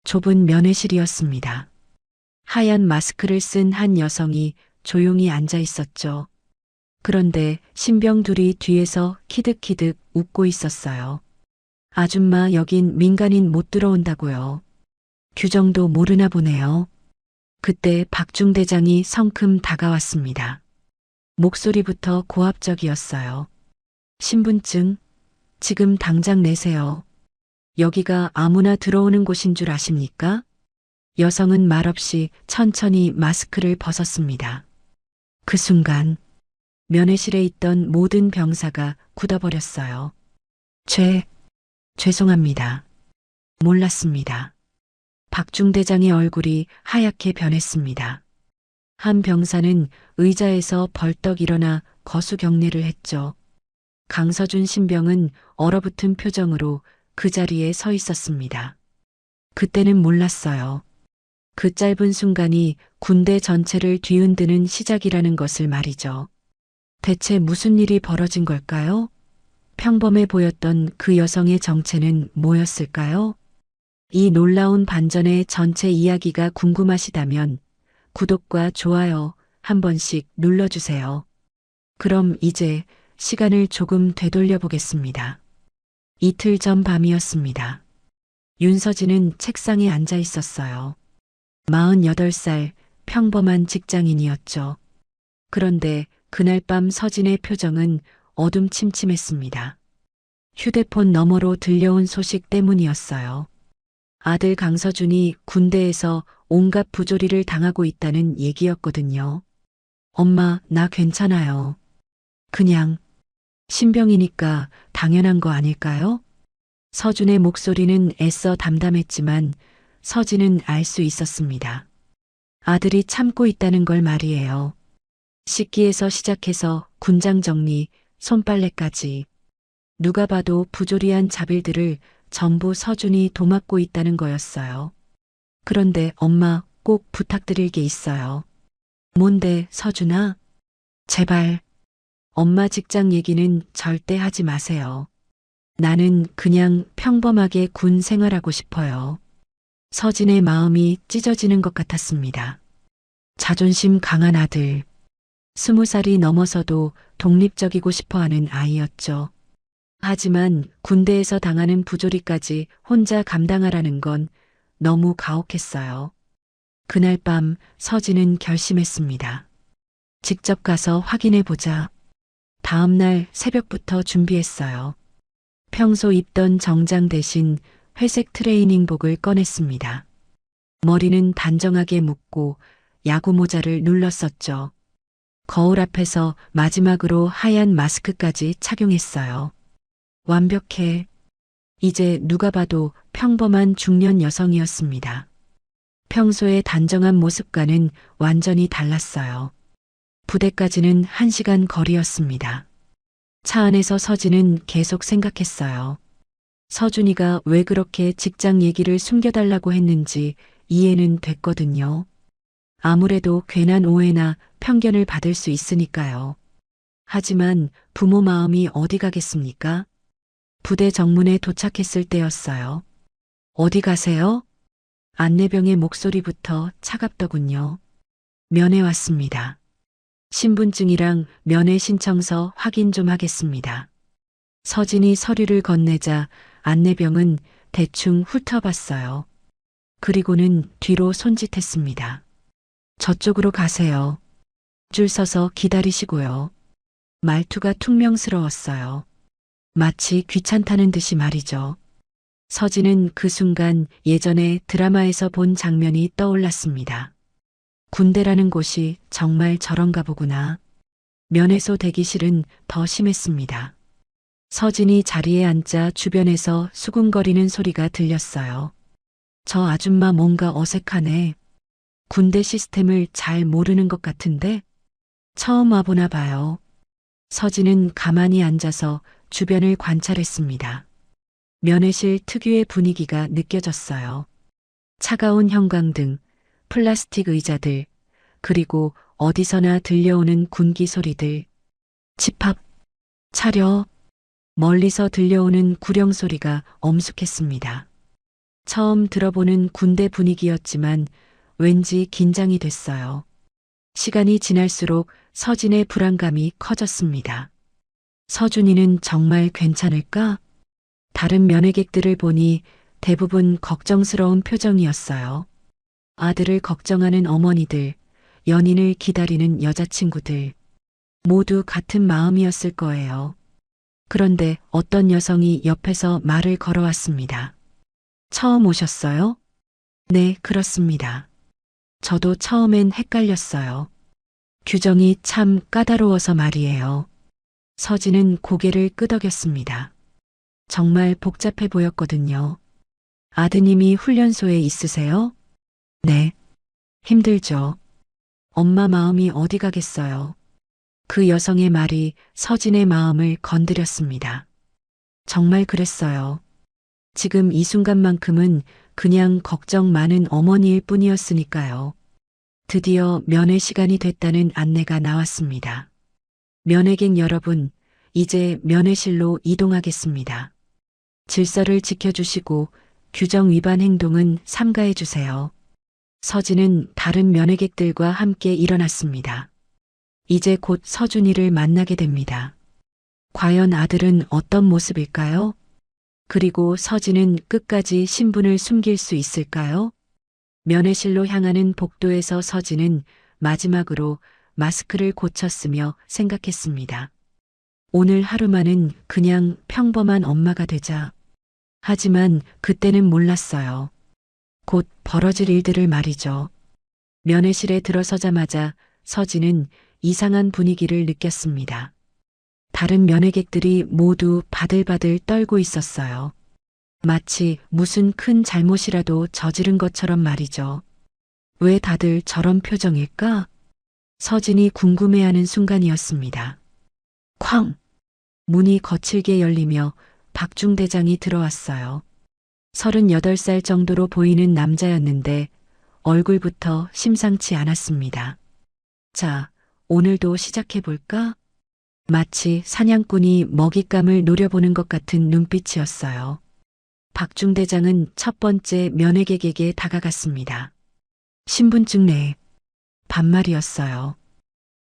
좁은 면회실이었습니다. 하얀 마스크를 쓴 한 여성이 조용히 앉아 있었죠. 그런데 신병 둘이 뒤에서 키득키득 웃고 있었어요. 아줌마 여긴 민간인 못 들어온다고요. 규정도 모르나 보네요. 그때 박중대장이 성큼 다가왔습니다. 목소리부터 고압적이었어요. 신분증 지금 당장 내세요. 여기가 아무나 들어오는 곳인 줄 아십니까? 여성은 말없이 천천히 마스크를 벗었습니다. 그 순간 면회실에 있던 모든 병사가 굳어버렸어요. 죄송합니다. 몰랐습니다. 박중대장의 얼굴이 하얗게 변했습니다. 한 병사는 의자에서 벌떡 일어나 거수 경례를 했죠. 강서준 신병은 얼어붙은 표정으로 그 자리에 서 있었습니다. 그때는 몰랐어요. 그 짧은 순간이 군대 전체를 뒤흔드는 시작이라는 것을 말이죠. 대체 무슨 일이 벌어진 걸까요? 평범해 보였던 그 여성의 정체는 뭐였을까요? 이 놀라운 반전의 전체 이야기가 궁금하시다면 구독과 좋아요 한 번씩 눌러주세요. 그럼 이제 시간을 조금 되돌려 보겠습니다. 이틀 전 밤이었습니다. 윤서진은 책상에 앉아 있었어요. 48살 평범한 직장인이었죠. 그런데 그날 밤 서진의 표정은 어둠침침했습니다. 휴대폰 너머로 들려온 소식 때문이었어요. 아들 강서준이 군대에서 온갖 부조리를 당하고 있다는 얘기였거든요. 엄마, 나 괜찮아요. 그냥 신병이니까 당연한 거 아닐까요? 서준의 목소리는 애써 담담했지만 서진은 알 수 있었습니다. 아들이 참고 있다는 걸 말이에요. 식기에서 시작해서 군장 정리, 손빨래까지 누가 봐도 부조리한 자빌들을 전부 서준이 도맡고 있다는 거였어요. 그런데 엄마 꼭 부탁드릴 게 있어요. 뭔데 서준아? 제발 엄마 직장 얘기는 절대 하지 마세요. 나는 그냥 평범하게 군 생활하고 싶어요. 서진의 마음이 찢어지는 것 같았습니다. 자존심 강한 아들. 20살이 넘어서도 독립적이고 싶어하는 아이였죠. 하지만 군대에서 당하는 부조리까지 혼자 감당하라는 건 너무 가혹했어요. 그날 밤 서진은 결심했습니다. 직접 가서 확인해 보자. 다음 날 새벽부터 준비했어요. 평소 입던 정장 대신 회색 트레이닝복을 꺼냈습니다. 머리는 단정하게 묶고 야구 모자를 눌렀었죠. 거울 앞에서 마지막으로 하얀 마스크까지 착용했어요. 완벽해. 이제 누가 봐도 평범한 중년 여성이었습니다. 평소의 단정한 모습과는 완전히 달랐어요. 부대까지는 1시간 거리였습니다. 차 안에서 서진은 계속 생각했어요. 서준이가 왜 그렇게 직장 얘기를 숨겨달라고 했는지 이해는 됐거든요. 아무래도 괜한 오해나 편견을 받을 수 있으니까요. 하지만 부모 마음이 어디 가겠습니까? 부대 정문에 도착했을 때였어요. 어디 가세요? 안내병의 목소리부터 차갑더군요. 면회 왔습니다. 신분증이랑 면회 신청서 확인 좀 하겠습니다. 서진이 서류를 건네자 안내병은 대충 훑어봤어요. 그리고는 뒤로 손짓했습니다. 저쪽으로 가세요. 줄 서서 기다리시고요. 말투가 퉁명스러웠어요. 마치 귀찮다는 듯이 말이죠. 서진은 그 순간 예전에 드라마에서 본 장면이 떠올랐습니다. 군대라는 곳이 정말 저런가 보구나. 면회소 대기실은 더 심했습니다. 서진이 자리에 앉자 주변에서 수군거리는 소리가 들렸어요. 저 아줌마 뭔가 어색하네. 군대 시스템을 잘 모르는 것 같은데? 처음 와보나 봐요. 서진은 가만히 앉아서 주변을 관찰했습니다. 면회실 특유의 분위기가 느껴졌어요. 차가운 형광등, 플라스틱 의자들, 그리고 어디서나 들려오는 군기 소리들. 집합, 차려. 멀리서 들려오는 구령 소리가 엄숙했습니다. 처음 들어보는 군대 분위기였지만 왠지 긴장이 됐어요. 시간이 지날수록 서진의 불안감이 커졌습니다. 서준이는 정말 괜찮을까? 다른 면회객들을 보니 대부분 걱정스러운 표정이었어요. 아들을 걱정하는 어머니들, 연인을 기다리는 여자친구들, 모두 같은 마음이었을 거예요. 그런데 어떤 여성이 옆에서 말을 걸어왔습니다. 처음 오셨어요? 네, 그렇습니다. 저도 처음엔 헷갈렸어요. 규정이 참 까다로워서 말이에요. 서진은 고개를 끄덕였습니다. 정말 복잡해 보였거든요. 아드님이 훈련소에 있으세요? 네. 힘들죠. 엄마 마음이 어디 가겠어요. 그 여성의 말이 서진의 마음을 건드렸습니다. 정말 그랬어요. 지금 이 순간만큼은 그냥 걱정 많은 어머니일 뿐이었으니까요. 드디어 면회 시간이 됐다는 안내가 나왔습니다. 면회객 여러분, 이제 면회실로 이동하겠습니다. 질서를 지켜주시고 규정 위반 행동은 삼가해 주세요. 서진은 다른 면회객들과 함께 일어났습니다. 이제 곧 서준이를 만나게 됩니다. 과연 아들은 어떤 모습일까요? 그리고 서진은 끝까지 신분을 숨길 수 있을까요? 면회실로 향하는 복도에서 서진은 마지막으로 마스크를 고쳤으며 생각했습니다. 오늘 하루만은 그냥 평범한 엄마가 되자. 하지만 그때는 몰랐어요. 곧 벌어질 일들을 말이죠. 면회실에 들어서자마자 서진은 이상한 분위기를 느꼈습니다. 다른 면회객들이 모두 바들바들 떨고 있었어요. 마치 무슨 큰 잘못이라도 저지른 것처럼 말이죠. 왜 다들 저런 표정일까? 서진이 궁금해하는 순간이었습니다. 쾅! 문이 거칠게 열리며 박중대장이 들어왔어요. 38살 정도로 보이는 남자였는데 얼굴부터 심상치 않았습니다. 자, 오늘도 시작해볼까? 마치 사냥꾼이 먹잇감을 노려보는 것 같은 눈빛이었어요. 박중대장은 첫 번째 면회객에게 다가갔습니다. 신분증 내. 반말이었어요.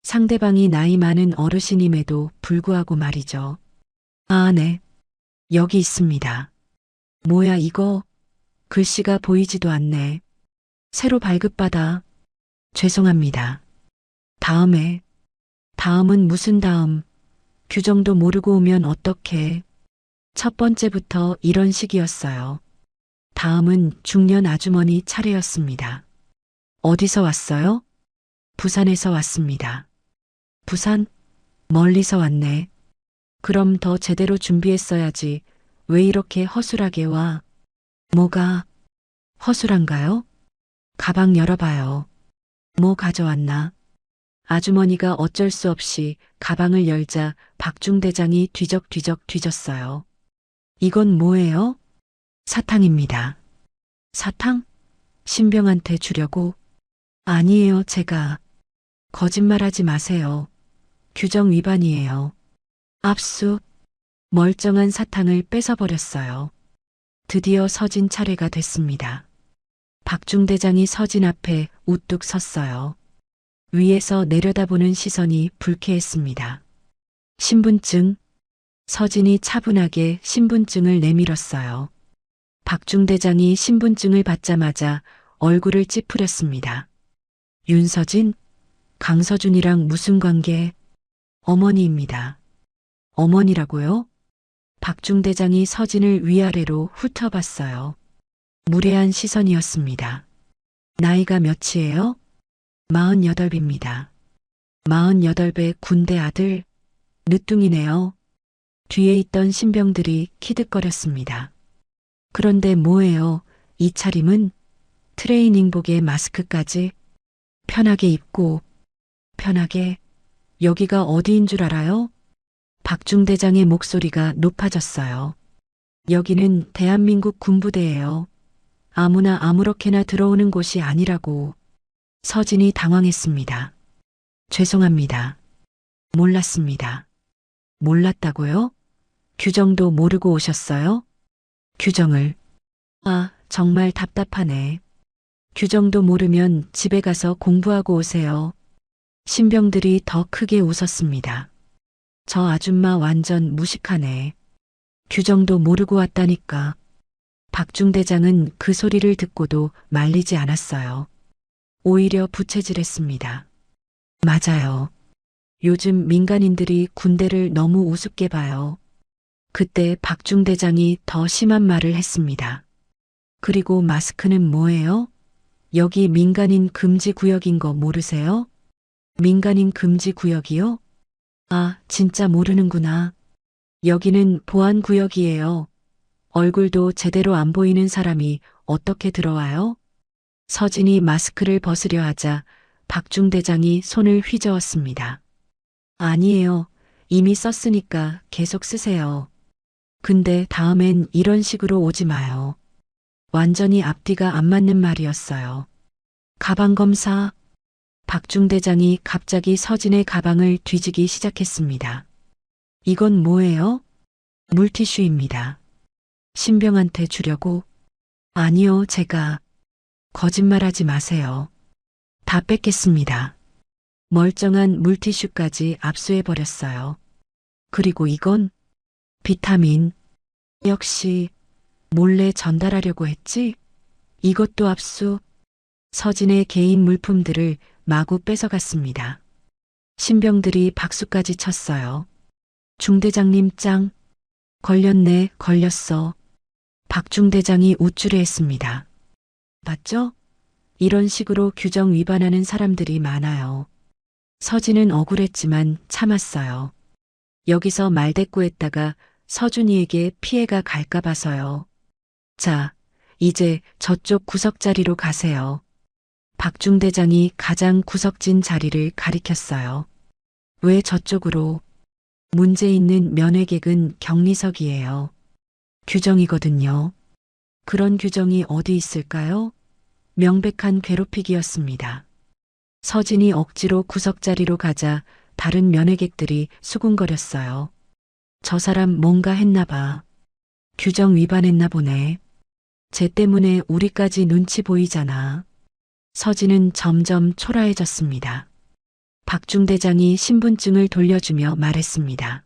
상대방이 나이 많은 어르신임에도 불구하고 말이죠. 아, 네. 여기 있습니다. 뭐야 이거? 글씨가 보이지도 않네. 새로 발급받아. 죄송합니다. 다음은 무슨 다음? 규정도 모르고 오면 어떡해. 첫 번째부터 이런 식이었어요. 다음은 중년 아주머니 차례였습니다. 어디서 왔어요? 부산에서 왔습니다. 부산? 멀리서 왔네. 그럼 더 제대로 준비했어야지. 왜 이렇게 허술하게 와? 뭐가 허술한가요? 가방 열어봐요. 뭐 가져왔나? 아주머니가 어쩔 수 없이 가방을 열자 박중대장이 뒤적뒤적 뒤졌어요. 이건 뭐예요? 사탕입니다. 사탕? 신병한테 주려고? 아니에요, 제가. 거짓말하지 마세요. 규정 위반이에요. 압수. 멀쩡한 사탕을 뺏어버렸어요. 드디어 서진 차례가 됐습니다. 박중대장이 서진 앞에 우뚝 섰어요. 위에서 내려다보는 시선이 불쾌했습니다. 신분증. 서진이 차분하게 신분증을 내밀었어요. 박중대장이 신분증을 받자마자 얼굴을 찌푸렸습니다. 윤서진? 강서준이랑 무슨 관계? 어머니입니다. 어머니라고요? 박중대장이 서진을 위아래로 훑어봤어요. 무례한 시선이었습니다. 나이가 몇이에요? 48입니다. 48배 군대 아들? 늦둥이네요. 뒤에 있던 신병들이 키득거렸습니다. 그런데 뭐예요? 이 차림은? 트레이닝복에 마스크까지? 편하게 입고, 편하게? 여기가 어디인 줄 알아요? 박중대장의 목소리가 높아졌어요. 여기는 대한민국 군부대예요. 아무나 아무렇게나 들어오는 곳이 아니라고. 서진이 당황했습니다. 죄송합니다. 몰랐습니다. 몰랐다고요? 규정도 모르고 오셨어요? 규정을. 아, 정말 답답하네. 규정도 모르면 집에 가서 공부하고 오세요. 신병들이 더 크게 웃었습니다. 저 아줌마 완전 무식하네. 규정도 모르고 왔다니까. 박중대장은 그 소리를 듣고도 말리지 않았어요. 오히려 부채질했습니다. 맞아요. 요즘 민간인들이 군대를 너무 우습게 봐요. 그때 박중대장이 더 심한 말을 했습니다. 그리고 마스크는 뭐예요? 여기 민간인 금지 구역인 거 모르세요? 민간인 금지 구역이요? 아, 진짜 모르는구나. 여기는 보안 구역이에요. 얼굴도 제대로 안 보이는 사람이 어떻게 들어와요? 서진이 마스크를 벗으려 하자 박중대장이 손을 휘저었습니다. 아니에요. 이미 썼으니까 계속 쓰세요. 근데 다음엔 이런 식으로 오지 마요. 완전히 앞뒤가 안 맞는 말이었어요. 가방 검사. 박중대장이 갑자기 서진의 가방을 뒤지기 시작했습니다. 이건 뭐예요? 물티슈입니다. 신병한테 주려고? 아니요, 제가. 거짓말하지 마세요. 다 뺏겠습니다. 멀쩡한 물티슈까지 압수해버렸어요. 그리고 이건? 비타민. 역시 몰래 전달하려고 했지? 이것도 압수. 서진의 개인 물품들을 마구 뺏어갔습니다. 신병들이 박수까지 쳤어요. 중대장님 짱. 걸렸네, 걸렸어. 박중대장이 우쭐해했습니다. 맞죠? 이런 식으로 규정 위반하는 사람들이 많아요. 서진은 억울했지만 참았어요. 여기서 말대꾸했다가 서준이에게 피해가 갈까 봐서요. 자, 이제 저쪽 구석 자리로 가세요. 박중대장이 가장 구석진 자리를 가리켰어요. 왜 저쪽으로? 문제 있는 면회객은 격리석이에요. 규정이거든요. 그런 규정이 어디 있을까요? 명백한 괴롭히기였습니다. 서진이 억지로 구석 자리로 가자 다른 면회객들이 수군거렸어요. 저 사람 뭔가 했나 봐. 규정 위반했나 보네. 쟤 때문에 우리까지 눈치 보이잖아. 서진은 점점 초라해졌습니다. 박중대장이 신분증을 돌려주며 말했습니다.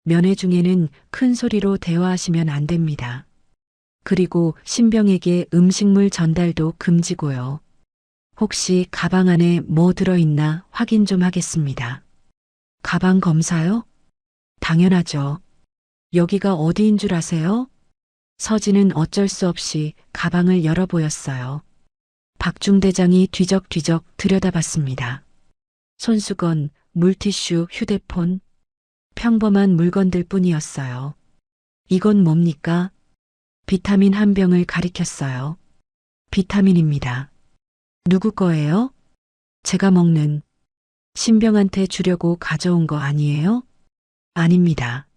면회 중에는 큰 소리로 대화하시면 안 됩니다. 그리고 신병에게 음식물 전달도 금지고요. 혹시 가방 안에 뭐 들어있나 확인 좀 하겠습니다. 가방 검사요? 당연하죠. 여기가 어디인 줄 아세요? 서진은 어쩔 수 없이 가방을 열어 보였어요. 박중대장이 뒤적뒤적 들여다봤습니다. 손수건, 물티슈, 휴대폰, 평범한 물건들 뿐이었어요. 이건 뭡니까? 비타민 한 병을 가리켰어요. 비타민입니다. 누구 거예요? 제가 먹는. 신병한테 주려고 가져온 거 아니에요? 아닙니다.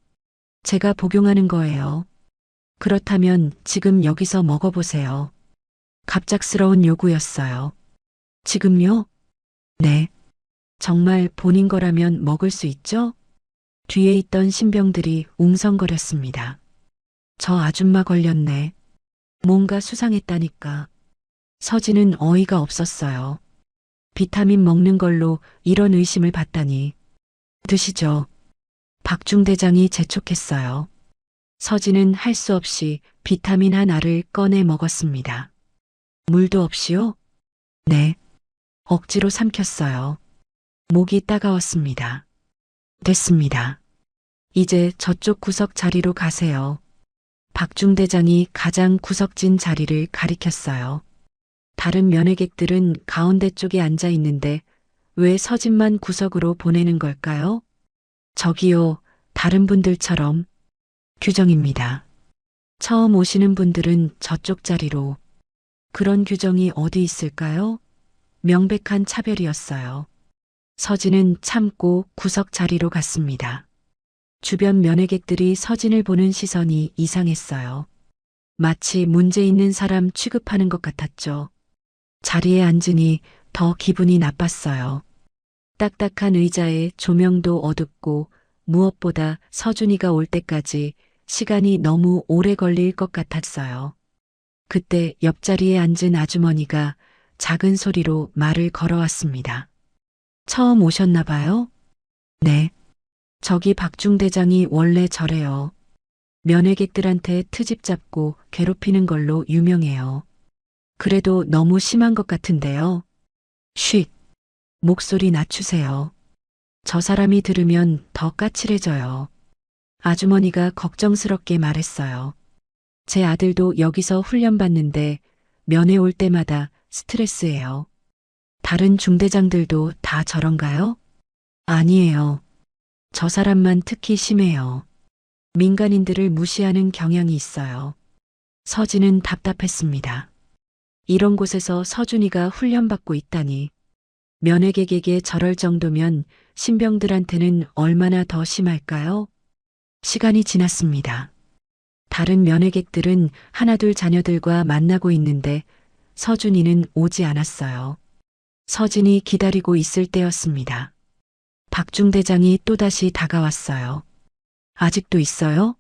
제가 복용하는 거예요. 그렇다면 지금 여기서 먹어보세요. 갑작스러운 요구였어요. 지금요? 네. 정말 본인 거라면 먹을 수 있죠? 뒤에 있던 신병들이 웅성거렸습니다. 저 아줌마 걸렸네. 뭔가 수상했다니까. 서진은 어이가 없었어요. 비타민 먹는 걸로 이런 의심을 받다니. 드시죠. 박중대장이 재촉했어요. 서진은 할 수 없이 비타민 한 알을 꺼내 먹었습니다. 물도 없이요? 네. 억지로 삼켰어요. 목이 따가웠습니다. 됐습니다. 이제 저쪽 구석 자리로 가세요. 박중대장이 가장 구석진 자리를 가리켰어요. 다른 면회객들은 가운데 쪽에 앉아 있는데 왜 서진만 구석으로 보내는 걸까요? 저기요, 다른 분들처럼. 규정입니다. 처음 오시는 분들은 저쪽 자리로. 그런 규정이 어디 있을까요? 명백한 차별이었어요. 서진은 참고 구석 자리로 갔습니다. 주변 면회객들이 서진을 보는 시선이 이상했어요. 마치 문제 있는 사람 취급하는 것 같았죠. 자리에 앉으니 더 기분이 나빴어요. 딱딱한 의자에 조명도 어둡고 무엇보다 서준이가 올 때까지 시간이 너무 오래 걸릴 것 같았어요. 그때 옆자리에 앉은 아주머니가 작은 소리로 말을 걸어왔습니다. 처음 오셨나 봐요? 네. 저기 박중대장이 원래 저래요. 면회객들한테 트집 잡고 괴롭히는 걸로 유명해요. 그래도 너무 심한 것 같은데요. 쉿. 목소리 낮추세요. 저 사람이 들으면 더 까칠해져요. 아주머니가 걱정스럽게 말했어요. 제 아들도 여기서 훈련받는데 면회 올 때마다 스트레스예요. 다른 중대장들도 다 저런가요? 아니에요. 저 사람만 특히 심해요. 민간인들을 무시하는 경향이 있어요. 서진은 답답했습니다. 이런 곳에서 서준이가 훈련받고 있다니. 면회객에게 저럴 정도면 신병들한테는 얼마나 더 심할까요? 시간이 지났습니다. 다른 면회객들은 하나둘 자녀들과 만나고 있는데 서준이는 오지 않았어요. 서진이 기다리고 있을 때였습니다. 박중대장이 또다시 다가왔어요. 아직도 있어요?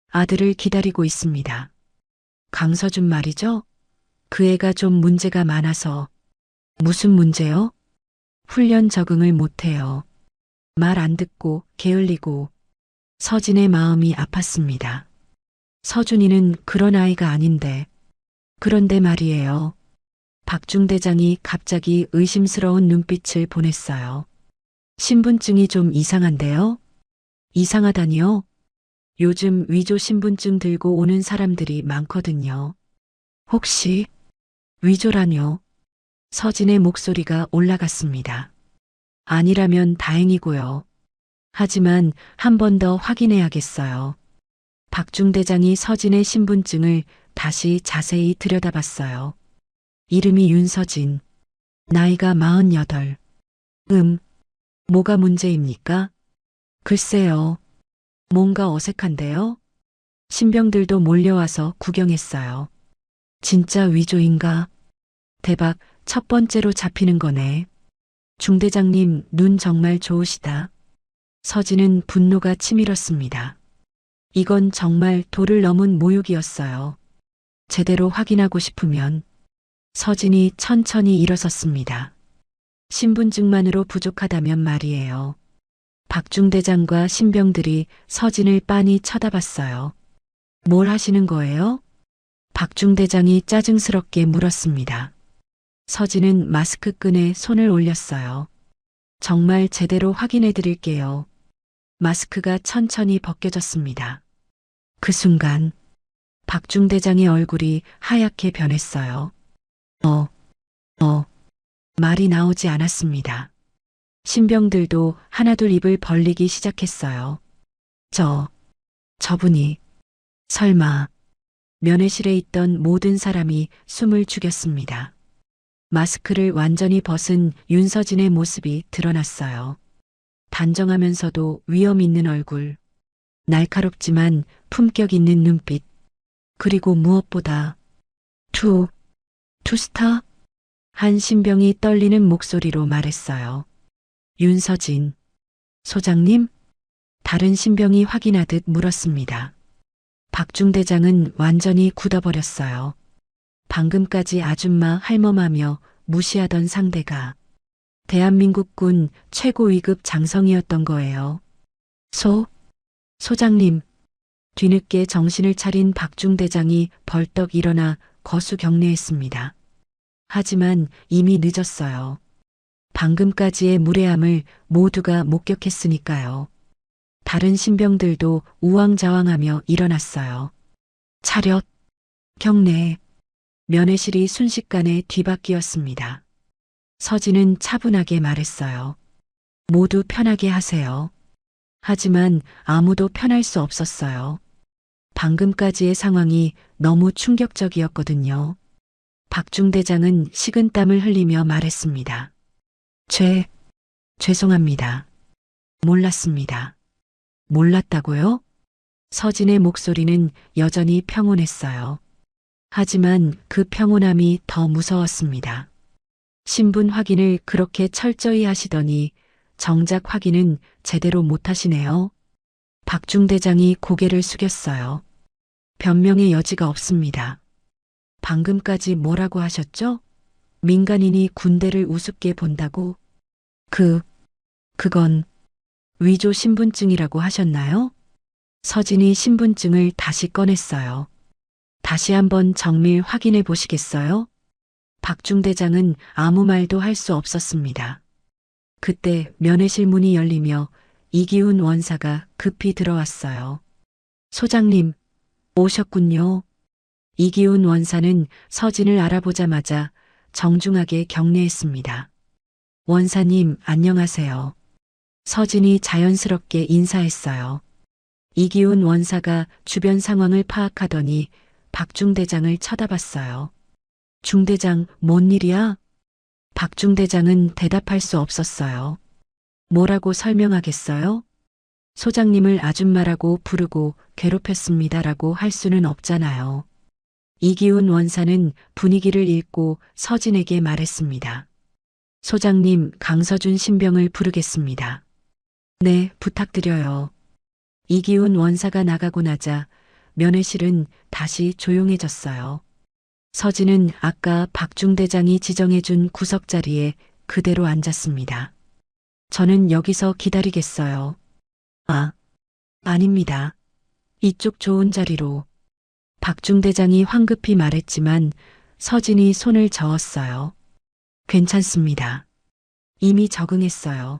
아들을 기다리고 있습니다. 강서준 말이죠? 그 애가 좀 문제가 많아서. 무슨 문제요? 훈련 적응을 못해요. 말 안 듣고 게을리고. 서진의 마음이 아팠습니다. 서준이는 그런 아이가 아닌데. 그런데 말이에요. 박중대장이 갑자기 의심스러운 눈빛을 보냈어요. 신분증이 좀 이상한데요? 이상하다니요? 요즘 위조 신분증 들고 오는 사람들이 많거든요. 혹시 위조라뇨? 서진의 목소리가 올라갔습니다. 아니라면 다행이고요. 하지만 한 번 더 확인해야겠어요. 박중대장이 서진의 신분증을 다시 자세히 들여다봤어요. 이름이 윤서진. 나이가 48. 뭐가 문제입니까? 글쎄요. 뭔가 어색한데요? 신병들도 몰려와서 구경했어요. 진짜 위조인가? 대박, 첫 번째로 잡히는 거네. 중대장님, 눈 정말 좋으시다. 서진은 분노가 치밀었습니다. 이건 정말 도를 넘은 모욕이었어요. 제대로 확인하고 싶으면. 서진이 천천히 일어섰습니다. 신분증만으로 부족하다면 말이에요. 박중대장과 신병들이 서진을 빤히 쳐다봤어요. 뭘 하시는 거예요? 박중대장이 짜증스럽게 물었습니다. 서진은 마스크 끈에 손을 올렸어요. 정말 제대로 확인해 드릴게요. 마스크가 천천히 벗겨졌습니다. 그 순간 박중대장의 얼굴이 하얗게 변했어요. 말이 나오지 않았습니다. 신병들도 하나둘 입을 벌리기 시작했어요. 저분이 설마. 면회실에 있던 모든 사람이 숨을 죽였습니다. 마스크를 완전히 벗은 윤서진의 모습이 드러났어요. 단정하면서도 위험 있는 얼굴, 날카롭지만 품격 있는 눈빛, 그리고 무엇보다 투스타? 한 신병이 떨리는 목소리로 말했어요. 윤서진, 소장님? 다른 신병이 확인하듯 물었습니다. 박중대장은 완전히 굳어버렸어요. 방금까지 아줌마 할멈하며 무시하던 상대가 대한민국군 최고 위급 장성이었던 거예요. 소장님. 뒤늦게 정신을 차린 박중대장이 벌떡 일어나 거수 경례했습니다. 하지만 이미 늦었어요. 방금까지의 무례함을 모두가 목격했으니까요. 다른 신병들도 우왕좌왕하며 일어났어요. 차렷, 경례. 면회실이 순식간에 뒤바뀌었습니다. 서진은 차분하게 말했어요. 모두 편하게 하세요. 하지만 아무도 편할 수 없었어요. 방금까지의 상황이 너무 충격적이었거든요. 박중대장은 식은땀을 흘리며 말했습니다. 죄송합니다. 몰랐습니다. 몰랐다고요? 서진의 목소리는 여전히 평온했어요. 하지만 그 평온함이 더 무서웠습니다. 신분 확인을 그렇게 철저히 하시더니 정작 확인은 제대로 못하시네요. 박중대장이 고개를 숙였어요. 변명의 여지가 없습니다. 방금까지 뭐라고 하셨죠? 민간인이 군대를 우습게 본다고? 그건 위조 신분증이라고 하셨나요? 서진이 신분증을 다시 꺼냈어요. 다시 한번 정밀 확인해 보시겠어요? 박중대장은 아무 말도 할 수 없었습니다. 그때 면회실 문이 열리며 이기훈 원사가 급히 들어왔어요. 소장님, 오셨군요. 이기훈 원사는 서진을 알아보자마자 정중하게 경례했습니다. 원사님, 안녕하세요. 서진이 자연스럽게 인사했어요. 이기훈 원사가 주변 상황을 파악하더니 박중대장을 쳐다봤어요. 중대장, 뭔 일이야? 박중대장은 대답할 수 없었어요. 뭐라고 설명하겠어요? 소장님을 아줌마라고 부르고 괴롭혔습니다라고 할 수는 없잖아요. 이기훈 원사는 분위기를 읽고 서진에게 말했습니다. 소장님, 강서준 신병을 부르겠습니다. 네, 부탁드려요. 이기훈 원사가 나가고 나자 면회실은 다시 조용해졌어요. 서진은 아까 박중대장이 지정해준 구석자리에 그대로 앉았습니다. 저는 여기서 기다리겠어요. 아닙니다. 이쪽 좋은 자리로. 박중대장이 황급히 말했지만 서진이 손을 저었어요. 괜찮습니다. 이미 적응했어요.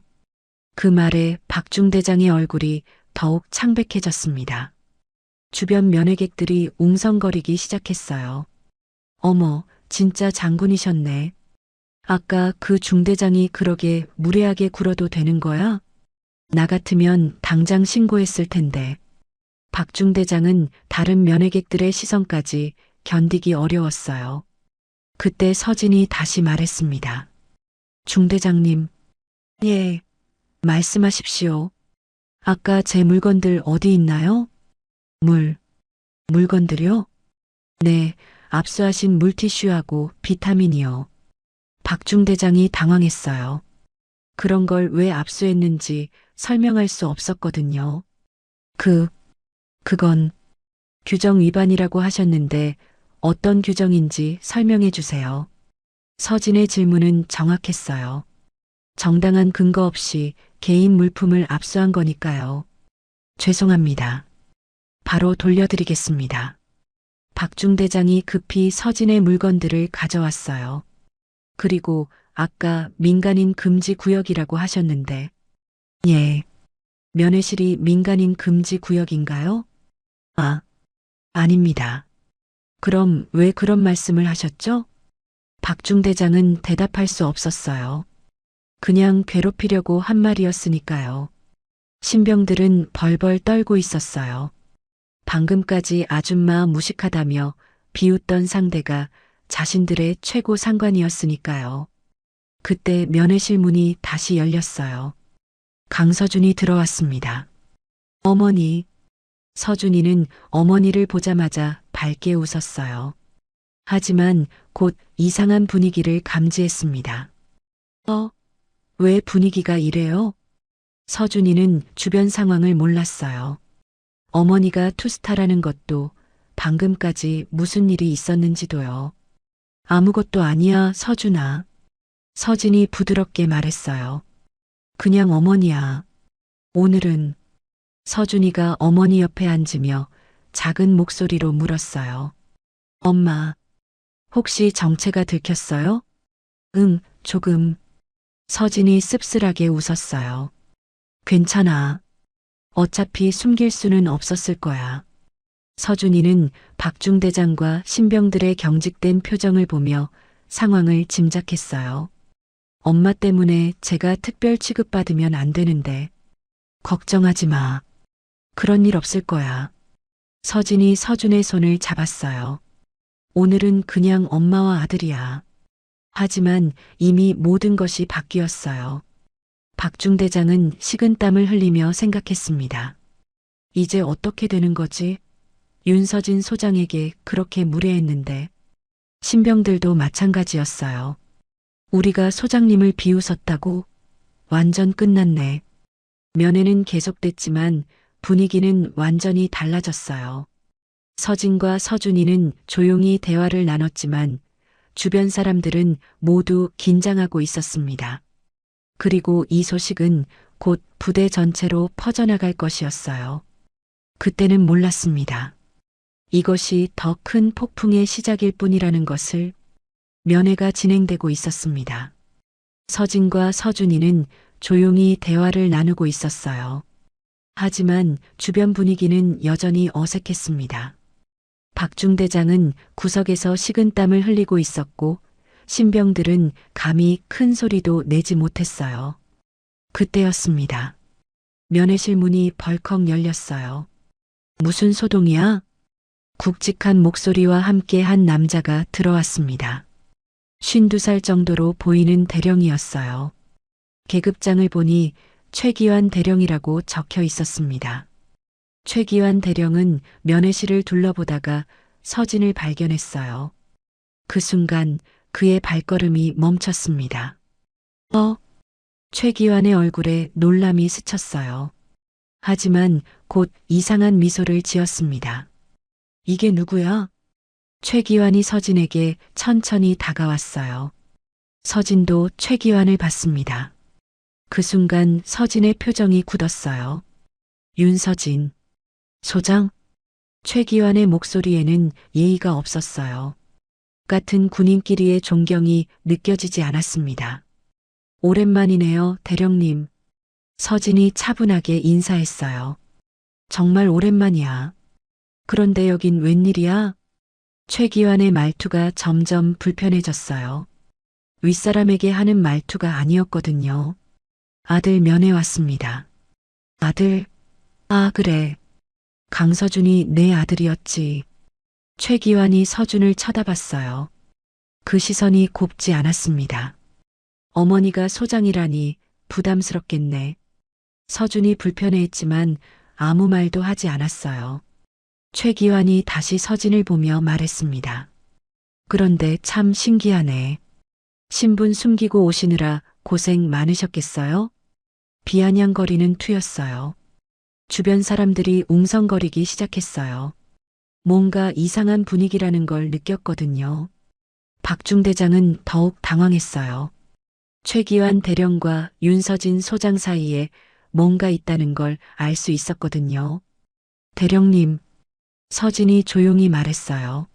그 말에 박중대장의 얼굴이 더욱 창백해졌습니다. 주변 면회객들이 웅성거리기 시작했어요. 어머, 진짜 장군이셨네. 아까 그 중대장이 그러게 무례하게 굴어도 되는 거야? 나 같으면 당장 신고했을 텐데. 박중대장은 다른 면회객들의 시선까지 견디기 어려웠어요. 그때 서진이 다시 말했습니다. 중대장님. 예, 말씀하십시오. 아까 제 물건들 어디 있나요? 물건들요? 네, 압수하신 물티슈하고 비타민이요. 박중대장이 당황했어요. 그런 걸 왜 압수했는지 설명할 수 없었거든요. 그건 규정 위반이라고 하셨는데 어떤 규정인지 설명해 주세요. 서진의 질문은 정확했어요. 정당한 근거 없이 개인 물품을 압수한 거니까요. 죄송합니다. 바로 돌려드리겠습니다. 박중대장이 급히 서진의 물건들을 가져왔어요. 그리고 아까 민간인 금지 구역이라고 하셨는데, 예, 면회실이 민간인 금지 구역인가요? 아닙니다. 그럼 왜 그런 말씀을 하셨죠? 박중대장은 대답할 수 없었어요. 그냥 괴롭히려고 한 말이었으니까요. 신병들은 벌벌 떨고 있었어요. 방금까지 아줌마 무식하다며 비웃던 상대가 자신들의 최고 상관이었으니까요. 그때 면회실 문이 다시 열렸어요. 강서준이 들어왔습니다. 어머니. 서준이는 어머니를 보자마자 밝게 웃었어요. 하지만 곧 이상한 분위기를 감지했습니다. 왜 분위기가 이래요? 서준이는 주변 상황을 몰랐어요. 어머니가 투스타라는 것도 방금까지 무슨 일이 있었는지도요. 아무것도 아니야, 서준아. 서진이 부드럽게 말했어요. 그냥 어머니야. 오늘은 서준이가 어머니 옆에 앉으며 작은 목소리로 물었어요. 엄마, 혹시 정체가 들켰어요? 응, 조금. 서진이 씁쓸하게 웃었어요. 괜찮아. 어차피 숨길 수는 없었을 거야. 서준이는 박중대장과 신병들의 경직된 표정을 보며 상황을 짐작했어요. 엄마 때문에 제가 특별 취급받으면 안 되는데. 걱정하지 마. 그런 일 없을 거야. 서진이 서준의 손을 잡았어요. 오늘은 그냥 엄마와 아들이야. 하지만 이미 모든 것이 바뀌었어요. 박중대장은 식은땀을 흘리며 생각했습니다. 이제 어떻게 되는 거지? 윤서진 소장에게 그렇게 무례했는데 신병들도 마찬가지였어요. 우리가 소장님을 비웃었다고? 완전 끝났네. 면회는 계속됐지만 분위기는 완전히 달라졌어요. 서진과 서준이는 조용히 대화를 나눴지만 주변 사람들은 모두 긴장하고 있었습니다. 그리고 이 소식은 곧 부대 전체로 퍼져나갈 것이었어요. 그때는 몰랐습니다. 이것이 더 큰 폭풍의 시작일 뿐이라는 것을. 면회가 진행되고 있었습니다. 서진과 서준이는 조용히 대화를 나누고 있었어요. 하지만 주변 분위기는 여전히 어색했습니다. 박중대장은 구석에서 식은땀을 흘리고 있었고 신병들은 감히 큰 소리도 내지 못했어요. 그때였습니다. 면회실 문이 벌컥 열렸어요. 무슨 소동이야? 굵직한 목소리와 함께 한 남자가 들어왔습니다. 52살 정도로 보이는 대령이었어요. 계급장을 보니 최기환 대령이라고 적혀 있었습니다. 최기환 대령은 면회실을 둘러보다가 서진을 발견했어요. 그 순간 그의 발걸음이 멈췄습니다. 최기환의 얼굴에 놀람이 스쳤어요. 하지만 곧 이상한 미소를 지었습니다. 이게 누구야? 최기환이 서진에게 천천히 다가왔어요. 서진도 최기환을 봤습니다. 그 순간 서진의 표정이 굳었어요. 윤서진. 소장? 최기환의 목소리에는 예의가 없었어요. 같은 군인끼리의 존경이 느껴지지 않았습니다. 오랜만이네요, 대령님. 서진이 차분하게 인사했어요. 정말 오랜만이야. 그런데 여긴 웬일이야? 최기환의 말투가 점점 불편해졌어요. 윗사람에게 하는 말투가 아니었거든요. 아들 면회 왔습니다. 아들? 아, 그래. 강서준이 내 아들이었지. 최기환이 서준을 쳐다봤어요. 그 시선이 곱지 않았습니다. 어머니가 소장이라니 부담스럽겠네. 서준이 불편해했지만 아무 말도 하지 않았어요. 최기환이 다시 서진을 보며 말했습니다. 그런데 참 신기하네. 신분 숨기고 오시느라 고생 많으셨겠어요? 비아냥거리는 투였어요. 주변 사람들이 웅성거리기 시작했어요. 뭔가 이상한 분위기라는 걸 느꼈거든요. 박중대장은 더욱 당황했어요. 최기환 대령과 윤서진 소장 사이에 뭔가 있다는 걸 알 수 있었거든요. 대령님, 서진이 조용히 말했어요.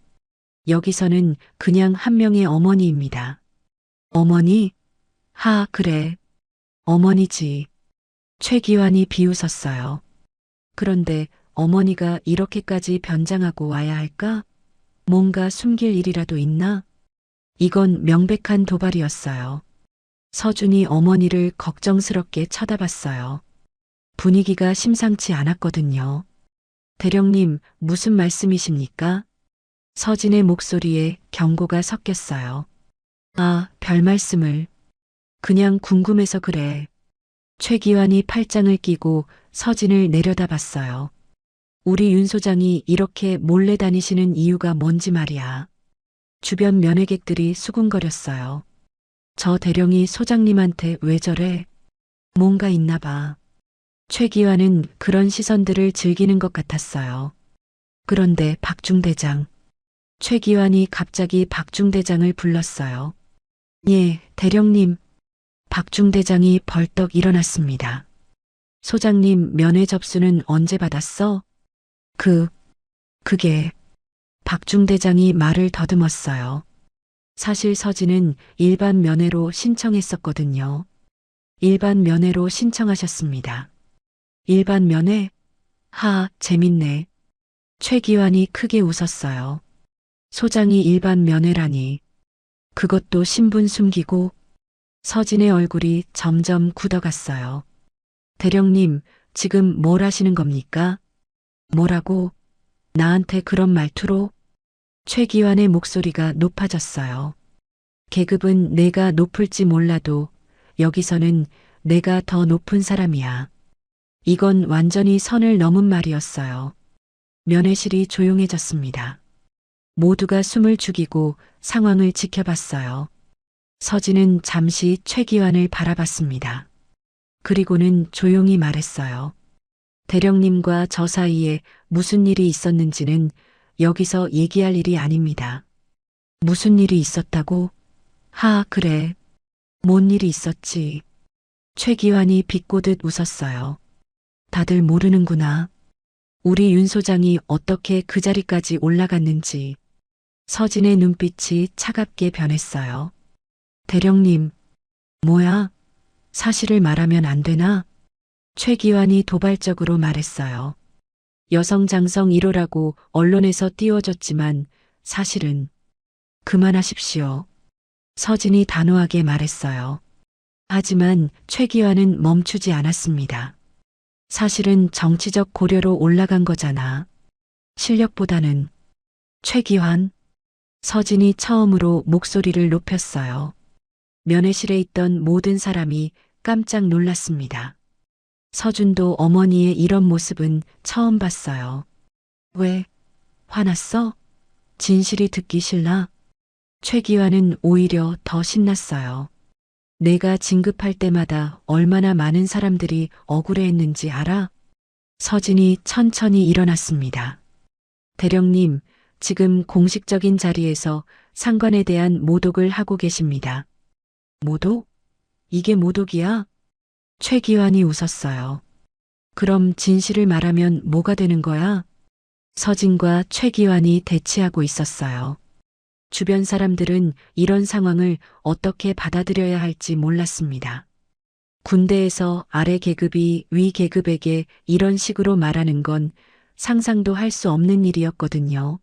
여기서는 그냥 한 명의 어머니입니다. 어머니? 그래. 어머니지. 최기환이 비웃었어요. 그런데 어머니가 이렇게까지 변장하고 와야 할까? 뭔가 숨길 일이라도 있나? 이건 명백한 도발이었어요. 서준이 어머니를 걱정스럽게 쳐다봤어요. 분위기가 심상치 않았거든요. 대령님, 무슨 말씀이십니까? 서진의 목소리에 경고가 섞였어요. 별 말씀을. 그냥 궁금해서 그래. 최기환이 팔짱을 끼고 서진을 내려다봤어요. 우리 윤 소장이 이렇게 몰래 다니시는 이유가 뭔지 말이야. 주변 면회객들이 수군거렸어요. 저 대령이 소장님한테 왜 저래? 뭔가 있나 봐. 최기환은 그런 시선들을 즐기는 것 같았어요. 그런데 박중대장. 최기환이 갑자기 박중대장을 불렀어요. 예, 대령님. 박중대장이 벌떡 일어났습니다. 소장님 면회 접수는 언제 받았어? 그게. 박중대장이 말을 더듬었어요. 사실 서진은 일반 면회로 신청했었거든요. 일반 면회로 신청하셨습니다. 일반 면회? 재밌네. 최기환이 크게 웃었어요. 소장이 일반 면회라니. 그것도 신분 숨기고. 서진의 얼굴이 점점 굳어갔어요. 대령님, 지금 뭘 하시는 겁니까? 뭐라고? 나한테 그런 말투로? 최기환의 목소리가 높아졌어요. 계급은 내가 높을지 몰라도 여기서는 내가 더 높은 사람이야. 이건 완전히 선을 넘은 말이었어요. 면회실이 조용해졌습니다. 모두가 숨을 죽이고 상황을 지켜봤어요. 서진은 잠시 최기환을 바라봤습니다. 그리고는 조용히 말했어요. 대령님과 저 사이에 무슨 일이 있었는지는 여기서 얘기할 일이 아닙니다. 무슨 일이 있었다고? 그래. 뭔 일이 있었지? 최기환이 비꼬듯 웃었어요. 다들 모르는구나. 우리 윤 소장이 어떻게 그 자리까지 올라갔는지. 서진의 눈빛이 차갑게 변했어요. 대령님, 뭐야? 사실을 말하면 안 되나? 최기환이 도발적으로 말했어요. 여성장성 1호라고 언론에서 띄워줬지만 사실은 그만하십시오. 서진이 단호하게 말했어요. 하지만 최기환은 멈추지 않았습니다. 사실은 정치적 고려로 올라간 거잖아. 실력보다는. 최기환. 서진이 처음으로 목소리를 높였어요. 면회실에 있던 모든 사람이 깜짝 놀랐습니다. 서준도 어머니의 이런 모습은 처음 봤어요. 왜? 화났어? 진실이 듣기 싫나? 최기환은 오히려 더 신났어요. 내가 진급할 때마다 얼마나 많은 사람들이 억울해했는지 알아? 서진이 천천히 일어났습니다. 대령님, 지금 공식적인 자리에서 상관에 대한 모독을 하고 계십니다. 모독? 이게 모독이야? 최기환이 웃었어요. 그럼 진실을 말하면 뭐가 되는 거야? 서진과 최기환이 대치하고 있었어요. 주변 사람들은 이런 상황을 어떻게 받아들여야 할지 몰랐습니다. 군대에서 아래 계급이 위 계급에게 이런 식으로 말하는 건 상상도 할 수 없는 일이었거든요.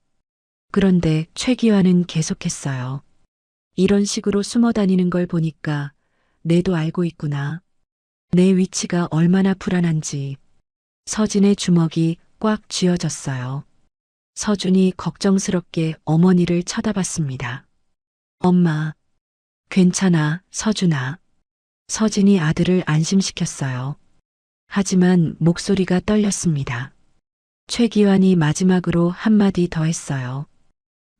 그런데 최기환은 계속했어요. 이런 식으로 숨어 다니는 걸 보니까 내도 알고 있구나. 내 위치가 얼마나 불안한지. 서진의 주먹이 꽉 쥐어졌어요. 서준이 걱정스럽게 어머니를 쳐다봤습니다. 엄마, 괜찮아, 서준아. 서진이 아들을 안심시켰어요. 하지만 목소리가 떨렸습니다. 최기환이 마지막으로 한마디 더 했어요.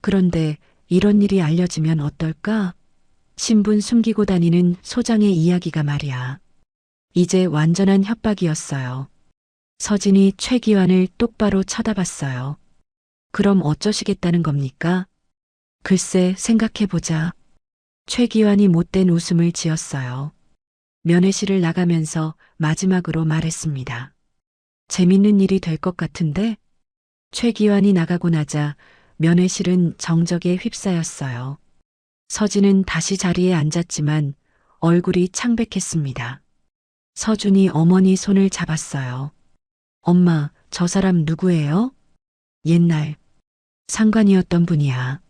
그런데 이런 일이 알려지면 어떨까? 신분 숨기고 다니는 소장의 이야기가 말이야. 이제 완전한 협박이었어요. 서진이 최기환을 똑바로 쳐다봤어요. 그럼 어쩌시겠다는 겁니까? 글쎄 생각해보자. 최기환이 못된 웃음을 지었어요. 면회실을 나가면서 마지막으로 말했습니다. 재밌는 일이 될 것 같은데? 최기환이 나가고 나자 면회실은 정적에 휩싸였어요. 서진은 다시 자리에 앉았지만 얼굴이 창백했습니다. 서준이 어머니 손을 잡았어요. 엄마, 저 사람 누구예요? 옛날 상관이었던 분이야.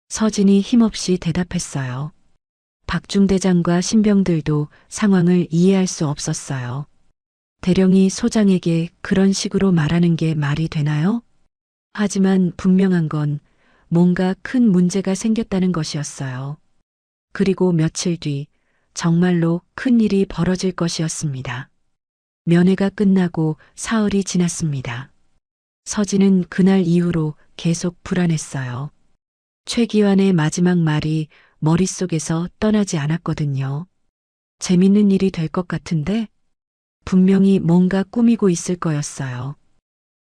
서진이 힘없이 대답했어요. 박중대장과 신병들도 상황을 이해할 수 없었어요. 대령이 소장에게 그런 식으로 말하는 게 말이 되나요? 하지만 분명한 건 뭔가 큰 문제가 생겼다는 것이었어요. 그리고 며칠 뒤 정말로 큰 일이 벌어질 것이었습니다. 면회가 끝나고 사흘이 지났습니다. 서진은 그날 이후로 계속 불안했어요. 최기환의 마지막 말이 머릿속에서 떠나지 않았거든요. 재밌는 일이 될 것 같은데? 분명히 뭔가 꾸미고 있을 거였어요.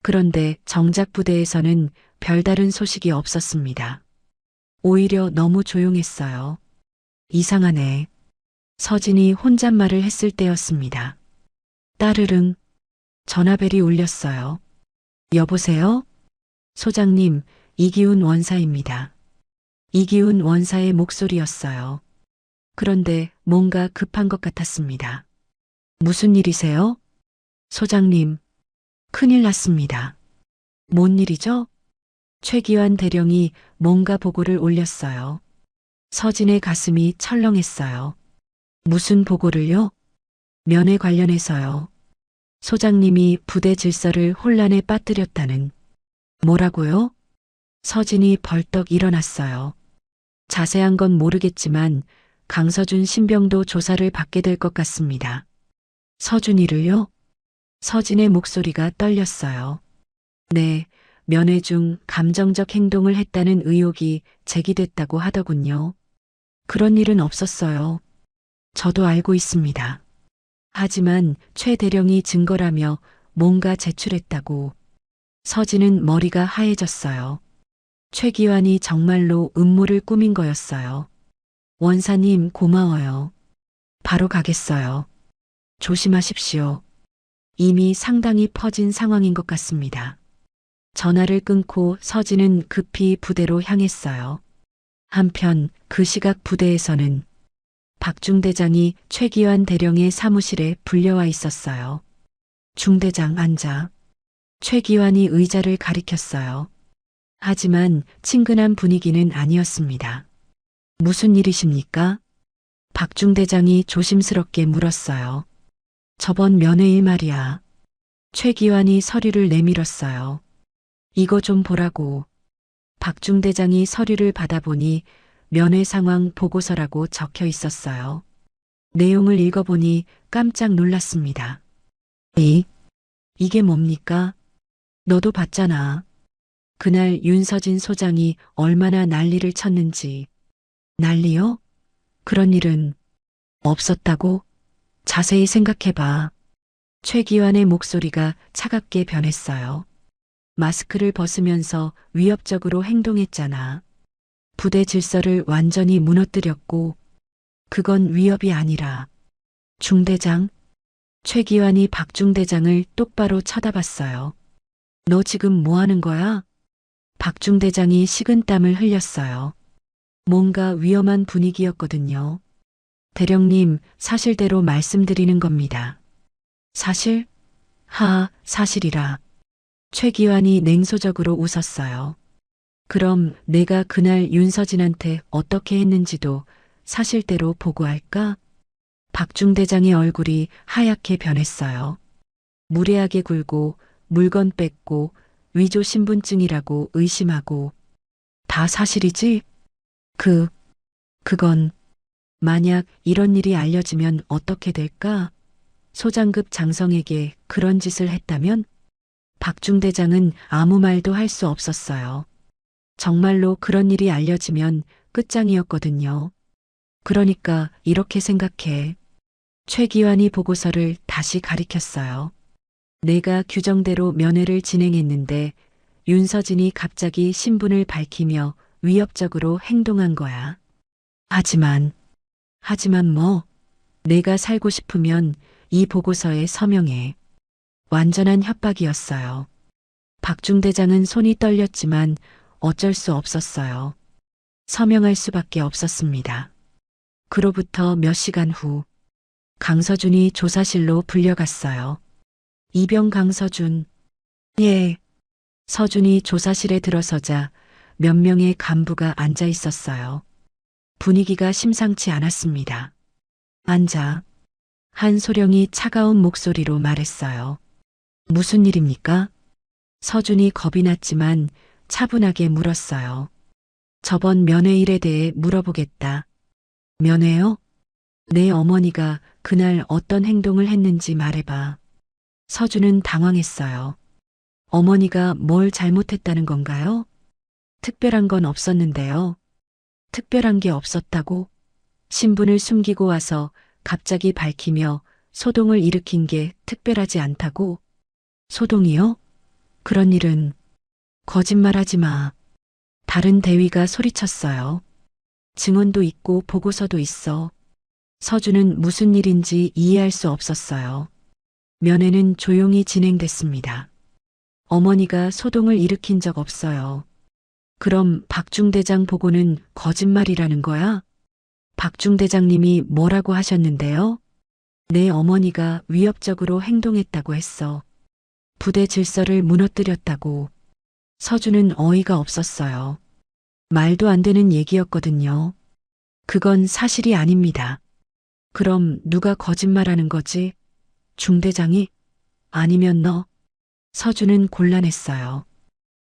그런데 정작 부대에서는 별다른 소식이 없었습니다. 오히려 너무 조용했어요. 이상하네. 서진이 혼잣말을 했을 때였습니다. 따르릉 전화벨이 울렸어요. 여보세요? 소장님, 이기훈 원사입니다. 이기훈 원사의 목소리였어요. 그런데 뭔가 급한 것 같았습니다. 무슨 일이세요? 소장님, 큰일 났습니다. 뭔 일이죠? 최기환 대령이 뭔가 보고를 올렸어요. 서진의 가슴이 철렁했어요. 무슨 보고를요? 면회 관련해서요. 소장님이 부대 질서를 혼란에 빠뜨렸다는. 뭐라고요? 서진이 벌떡 일어났어요. 자세한 건 모르겠지만 강서준 신병도 조사를 받게 될 것 같습니다. 서준이를요? 서진의 목소리가 떨렸어요. 네, 면회 중 감정적 행동을 했다는 의혹이 제기됐다고 하더군요. 그런 일은 없었어요. 저도 알고 있습니다. 하지만 최 대령이 증거라며 뭔가 제출했다고. 서진은 머리가 하얘졌어요. 최기환이 정말로 음모를 꾸민 거였어요. 원사님 고마워요. 바로 가겠어요. 조심하십시오. 이미 상당히 퍼진 상황인 것 같습니다. 전화를 끊고 서진은 급히 부대로 향했어요. 한편 그 시각 부대에서는 박중대장이 최기환 대령의 사무실에 불려와 있었어요. 중대장 앉아. 최기환이 의자를 가리켰어요. 하지만 친근한 분위기는 아니었습니다. 무슨 일이십니까? 박중대장이 조심스럽게 물었어요. 저번 면회일 말이야. 최기환이 서류를 내밀었어요. 이거 좀 보라고. 박중대장이 서류를 받아보니 면회 상황 보고서라고 적혀 있었어요. 내용을 읽어보니 깜짝 놀랐습니다. 이게 뭡니까? 너도 봤잖아. 그날 윤서진 소장이 얼마나 난리를 쳤는지. 난리요? 그런 일은 없었다고? 자세히 생각해봐. 최기환의 목소리가 차갑게 변했어요. 마스크를 벗으면서 위협적으로 행동했잖아. 부대 질서를 완전히 무너뜨렸고, 그건 위협이 아니라 중대장? 최기환이 박중대장을 똑바로 쳐다봤어요. 너 지금 뭐 하는 거야? 박중대장이 식은땀을 흘렸어요. 뭔가 위험한 분위기였거든요. 대령님, 사실대로 말씀드리는 겁니다. 사실? 사실이라. 최기환이 냉소적으로 웃었어요. 그럼 내가 그날 윤서진한테 어떻게 했는지도 사실대로 보고할까? 박중대장의 얼굴이 하얗게 변했어요. 무례하게 굴고 물건 뺏고 위조 신분증이라고 의심하고 다 사실이지? 그건 만약 이런 일이 알려지면 어떻게 될까? 소장급 장성에게 그런 짓을 했다면? 박중대장은 아무 말도 할 수 없었어요. 정말로 그런 일이 알려지면 끝장이었거든요. 그러니까 이렇게 생각해. 최기환이 보고서를 다시 가리켰어요. 내가 규정대로 면회를 진행했는데 윤서진이 갑자기 신분을 밝히며 위협적으로 행동한 거야. 하지만 뭐, 내가 살고 싶으면 이 보고서에 서명해. 완전한 협박이었어요. 박중대장은 손이 떨렸지만 어쩔 수 없었어요. 서명할 수밖에 없었습니다. 그로부터 몇 시간 후, 강서준이 조사실로 불려갔어요. 이병 강서준. 예. 서준이 조사실에 들어서자 몇 명의 간부가 앉아 있었어요. 분위기가 심상치 않았습니다. 앉아. 한소령이 차가운 목소리로 말했어요. 무슨 일입니까? 서준이 겁이 났지만 차분하게 물었어요. 저번 면회일에 대해 물어보겠다. 면회요? 내 어머니가 그날 어떤 행동을 했는지 말해봐. 서준은 당황했어요. 어머니가 뭘 잘못했다는 건가요? 특별한 건 없었는데요. 특별한 게 없었다고? 신분을 숨기고 와서 갑자기 밝히며 소동을 일으킨 게 특별하지 않다고? 소동이요? 그런 일은 거짓말하지 마. 다른 대위가 소리쳤어요. 증언도 있고 보고서도 있어. 서준은 무슨 일인지 이해할 수 없었어요. 면회는 조용히 진행됐습니다. 어머니가 소동을 일으킨 적 없어요. 그럼 박중대장 보고는 거짓말이라는 거야? 박중대장님이 뭐라고 하셨는데요? 내 어머니가 위협적으로 행동했다고 했어. 부대 질서를 무너뜨렸다고. 서준은 어이가 없었어요. 말도 안 되는 얘기였거든요. 그건 사실이 아닙니다. 그럼 누가 거짓말하는 거지? 중대장이? 아니면 너? 서준은 곤란했어요.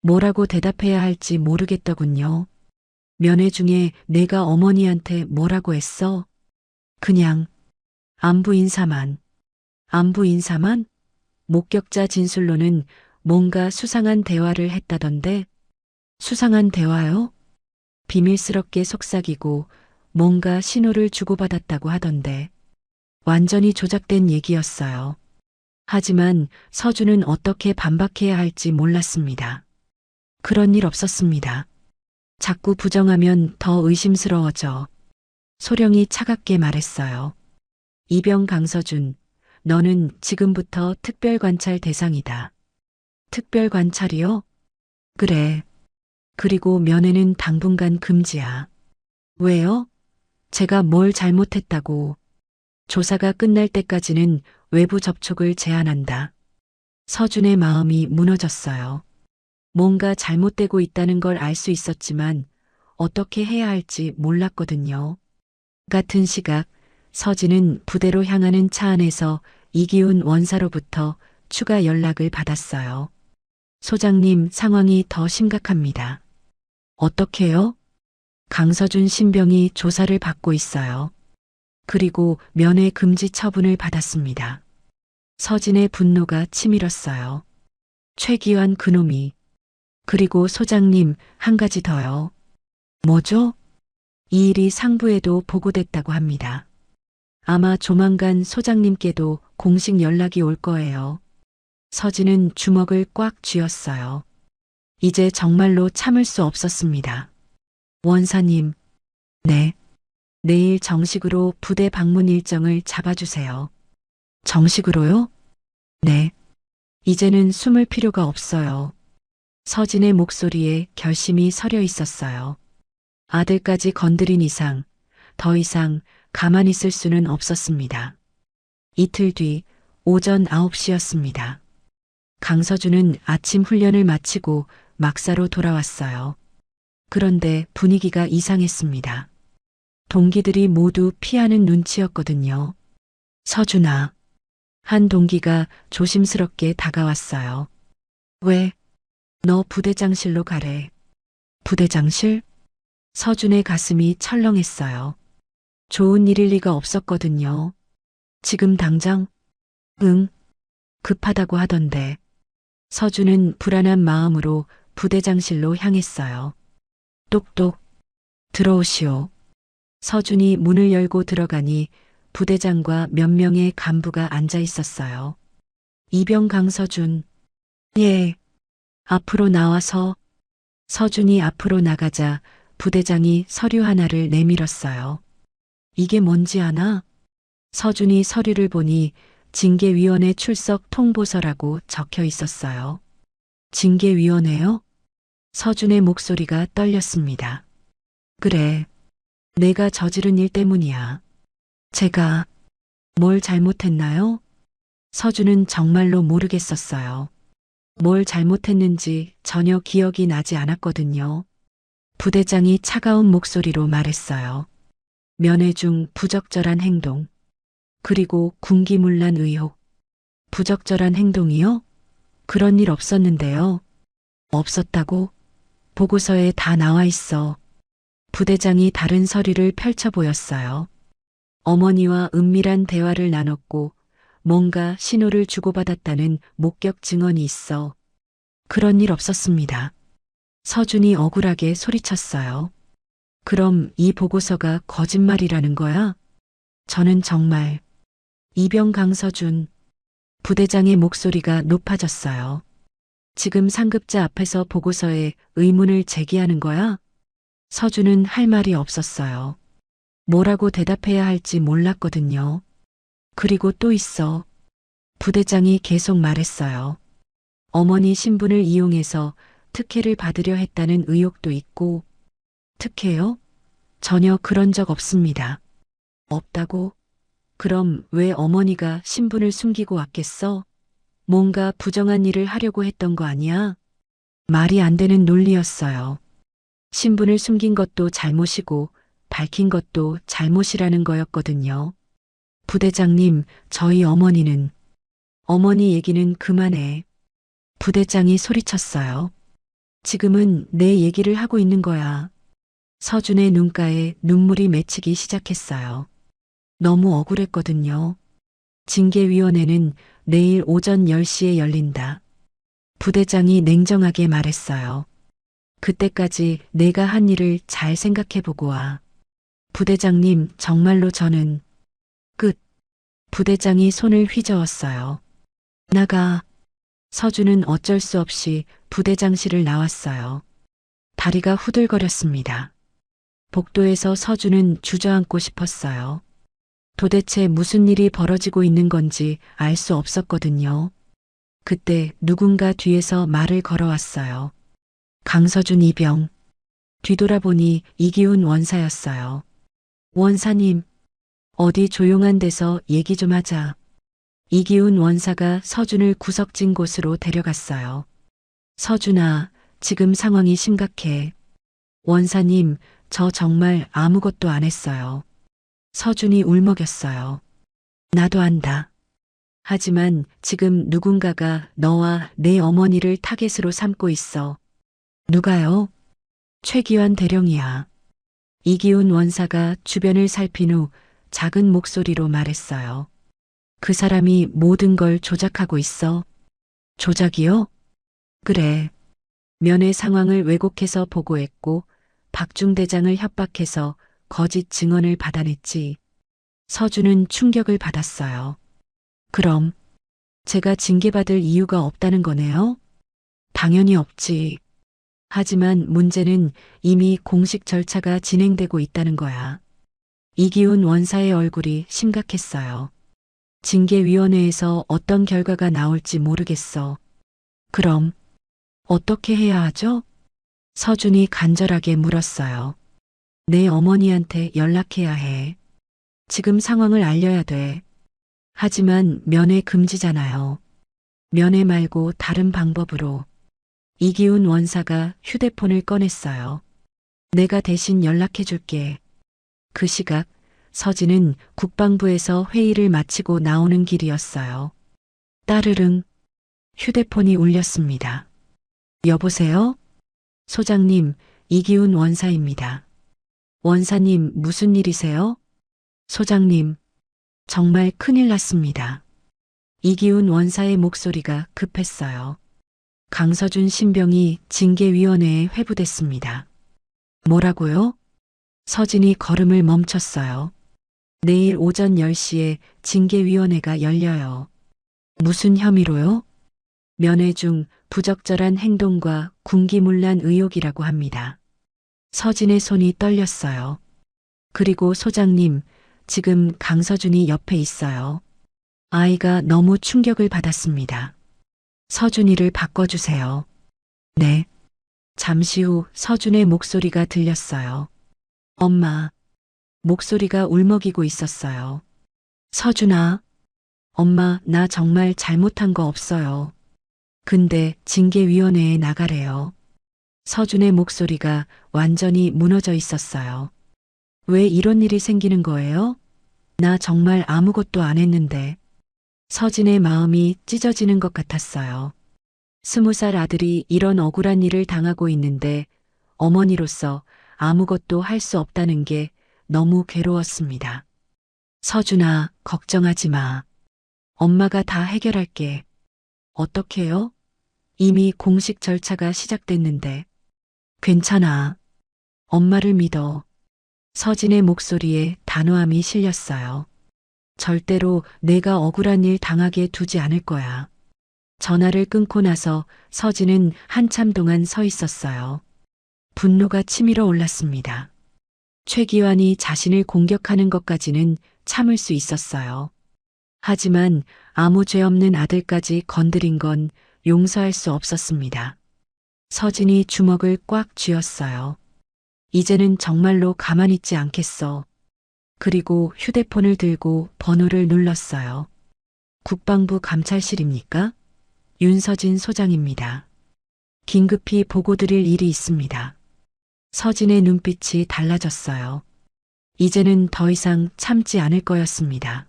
뭐라고 대답해야 할지 모르겠더군요. 면회 중에 내가 어머니한테 뭐라고 했어? 그냥 안부 인사만. 안부 인사만? 목격자 진술로는 뭔가 수상한 대화를 했다던데. 수상한 대화요? 비밀스럽게 속삭이고 뭔가 신호를 주고받았다고 하던데. 완전히 조작된 얘기였어요. 하지만 서준은 어떻게 반박해야 할지 몰랐습니다. 그런 일 없었습니다. 자꾸 부정하면 더 의심스러워져. 소령이 차갑게 말했어요. 이병 강서준, 너는 지금부터 특별관찰 대상이다. 특별관찰이요? 그래. 그리고 면회는 당분간 금지야. 왜요? 제가 뭘 잘못했다고. 조사가 끝날 때까지는 외부 접촉을 제한한다. 서준의 마음이 무너졌어요. 뭔가 잘못되고 있다는 걸 알 수 있었지만 어떻게 해야 할지 몰랐거든요. 같은 시각 서진은 부대로 향하는 차 안에서 이기훈 원사로부터 추가 연락을 받았어요. 소장님, 상황이 더 심각합니다. 어떻게요? 강서준 신병이 조사를 받고 있어요. 그리고 면회 금지 처분을 받았습니다. 서진의 분노가 치밀었어요. 최기환 그놈이. 그리고 소장님, 한 가지 더요. 뭐죠? 이 일이 상부에도 보고됐다고 합니다. 아마 조만간 소장님께도 공식 연락이 올 거예요. 서진은 주먹을 꽉 쥐었어요. 이제 정말로 참을 수 없었습니다. 원사님, 네. 내일 정식으로 부대 방문 일정을 잡아주세요. 정식으로요? 네. 이제는 숨을 필요가 없어요. 서진의 목소리에 결심이 서려 있었어요. 아들까지 건드린 이상, 더 이상 가만히 있을 수는 없었습니다. 이틀 뒤 오전 9시였습니다. 강서준은 아침 훈련을 마치고 막사로 돌아왔어요. 그런데 분위기가 이상했습니다. 동기들이 모두 피하는 눈치였거든요. 서준아. 한 동기가 조심스럽게 다가왔어요. 왜? 너 부대장실로 가래. 부대장실? 서준의 가슴이 철렁했어요. 좋은 일일 리가 없었거든요. 지금 당장? 응. 급하다고 하던데. 서준은 불안한 마음으로 부대장실로 향했어요. 똑똑. 들어오시오. 서준이 문을 열고 들어가니 부대장과 몇 명의 간부가 앉아 있었어요. 이병 강서준. 예. 앞으로 나와서. 서준이 앞으로 나가자 부대장이 서류 하나를 내밀었어요. 이게 뭔지 아나? 서준이 서류를 보니 징계위원회 출석 통보서라고 적혀 있었어요. 징계위원회요? 서준의 목소리가 떨렸습니다. 그래. 내가 저지른 일 때문이야. 제가 뭘 잘못했나요? 서준은 정말로 모르겠었어요. 뭘 잘못했는지 전혀 기억이 나지 않았거든요. 부대장이 차가운 목소리로 말했어요. 면회 중 부적절한 행동. 그리고 군기문란 의혹. 부적절한 행동이요? 그런 일 없었는데요. 없었다고? 보고서에 다 나와 있어. 부대장이 다른 서류를 펼쳐 보였어요. 어머니와 은밀한 대화를 나눴고 뭔가 신호를 주고받았다는 목격 증언이 있어. 그런 일 없었습니다. 서준이 억울하게 소리쳤어요. 그럼 이 보고서가 거짓말이라는 거야? 저는 정말. 이병 강서준. 부대장의 목소리가 높아졌어요. 지금 상급자 앞에서 보고서에 의문을 제기하는 거야? 서준은 할 말이 없었어요. 뭐라고 대답해야 할지 몰랐거든요. 그리고 또 있어. 부대장이 계속 말했어요. 어머니 신분을 이용해서 특혜를 받으려 했다는 의혹도 있고. 특혜요? 전혀 그런 적 없습니다. 없다고? 그럼 왜 어머니가 신분을 숨기고 왔겠어? 뭔가 부정한 일을 하려고 했던 거 아니야? 말이 안 되는 논리였어요. 신분을 숨긴 것도 잘못이고 밝힌 것도 잘못이라는 거였거든요. 부대장님, 저희 어머니는. 어머니 얘기는 그만해. 부대장이 소리쳤어요. 지금은 내 얘기를 하고 있는 거야. 서준의 눈가에 눈물이 맺히기 시작했어요. 너무 억울했거든요. 징계위원회는 내일 오전 10시에 열린다. 부대장이 냉정하게 말했어요. 그때까지 내가 한 일을 잘 생각해보고 와. 부대장님, 정말로 저는. 끝. 부대장이 손을 휘저었어요. 나가. 서준은 어쩔 수 없이 부대장실을 나왔어요. 다리가 후들거렸습니다. 복도에서 서준은 주저앉고 싶었어요. 도대체 무슨 일이 벌어지고 있는 건지 알 수 없었거든요. 그때 누군가 뒤에서 말을 걸어왔어요. 강서준 이병. 뒤돌아보니 이기훈 원사였어요. 원사님, 어디 조용한 데서 얘기 좀 하자. 이기훈 원사가 서준을 구석진 곳으로 데려갔어요. 서준아, 지금 상황이 심각해. 원사님, 저 정말 아무것도 안 했어요. 서준이 울먹였어요. 나도 안다. 하지만 지금 누군가가 너와 내 어머니를 타겟으로 삼고 있어. 누가요? 최기환 대령이야. 이기훈 원사가 주변을 살핀 후 작은 목소리로 말했어요. 그 사람이 모든 걸 조작하고 있어. 조작이요? 그래. 면회 상황을 왜곡해서 보고했고 박중 대장을 협박해서 거짓 증언을 받아냈지. 서준은 충격을 받았어요. 그럼 제가 징계받을 이유가 없다는 거네요? 당연히 없지. 하지만 문제는 이미 공식 절차가 진행되고 있다는 거야. 이기훈 원사의 얼굴이 심각했어요. 징계위원회에서 어떤 결과가 나올지 모르겠어. 그럼 어떻게 해야 하죠? 서준이 간절하게 물었어요. 내 어머니한테 연락해야 해. 지금 상황을 알려야 돼. 하지만 면회 금지잖아요. 면회 말고 다른 방법으로. 이기훈 원사가 휴대폰을 꺼냈어요. 내가 대신 연락해 줄게. 그 시각 서진은 국방부에서 회의를 마치고 나오는 길이었어요. 따르릉 휴대폰이 울렸습니다. 여보세요? 소장님, 이기훈 원사입니다. 원사님, 무슨 일이세요? 소장님, 정말 큰일 났습니다. 이기훈 원사의 목소리가 급했어요. 강서준 신병이 징계위원회에 회부됐습니다. 뭐라고요? 서진이 걸음을 멈췄어요. 내일 오전 10시에 징계위원회가 열려요. 무슨 혐의로요? 면회 중 부적절한 행동과 군기문란 의혹이라고 합니다. 서진의 손이 떨렸어요. 그리고 소장님, 지금 강서준이 옆에 있어요. 아이가 너무 충격을 받았습니다. 서준이를 바꿔주세요. 네. 잠시 후 서준의 목소리가 들렸어요. 엄마. 목소리가 울먹이고 있었어요. 서준아. 엄마, 나 정말 잘못한 거 없어요. 근데 징계위원회에 나가래요. 서준의 목소리가 완전히 무너져 있었어요. 왜 이런 일이 생기는 거예요? 나 정말 아무것도 안 했는데. 서진의 마음이 찢어지는 것 같았어요. 20살 아들이 이런 억울한 일을 당하고 있는데 어머니로서 아무것도 할 수 없다는 게 너무 괴로웠습니다. 서준아, 걱정하지 마. 엄마가 다 해결할게. 어떻게요? 이미 공식 절차가 시작됐는데. 괜찮아. 엄마를 믿어. 서진의 목소리에 단호함이 실렸어요. 절대로 내가 억울한 일 당하게 두지 않을 거야. 전화를 끊고 나서 서진은 한참 동안 서 있었어요. 분노가 치밀어 올랐습니다. 최기환이 자신을 공격하는 것까지는 참을 수 있었어요. 하지만 아무 죄 없는 아들까지 건드린 건 용서할 수 없었습니다. 서진이 주먹을 꽉 쥐었어요. 이제는 정말로 가만히 있지 않겠어. 그리고 휴대폰을 들고 번호를 눌렀어요. 국방부 감찰실입니까? 윤서진 소장입니다. 긴급히 보고 드릴 일이 있습니다. 서진의 눈빛이 달라졌어요. 이제는 더 이상 참지 않을 거였습니다.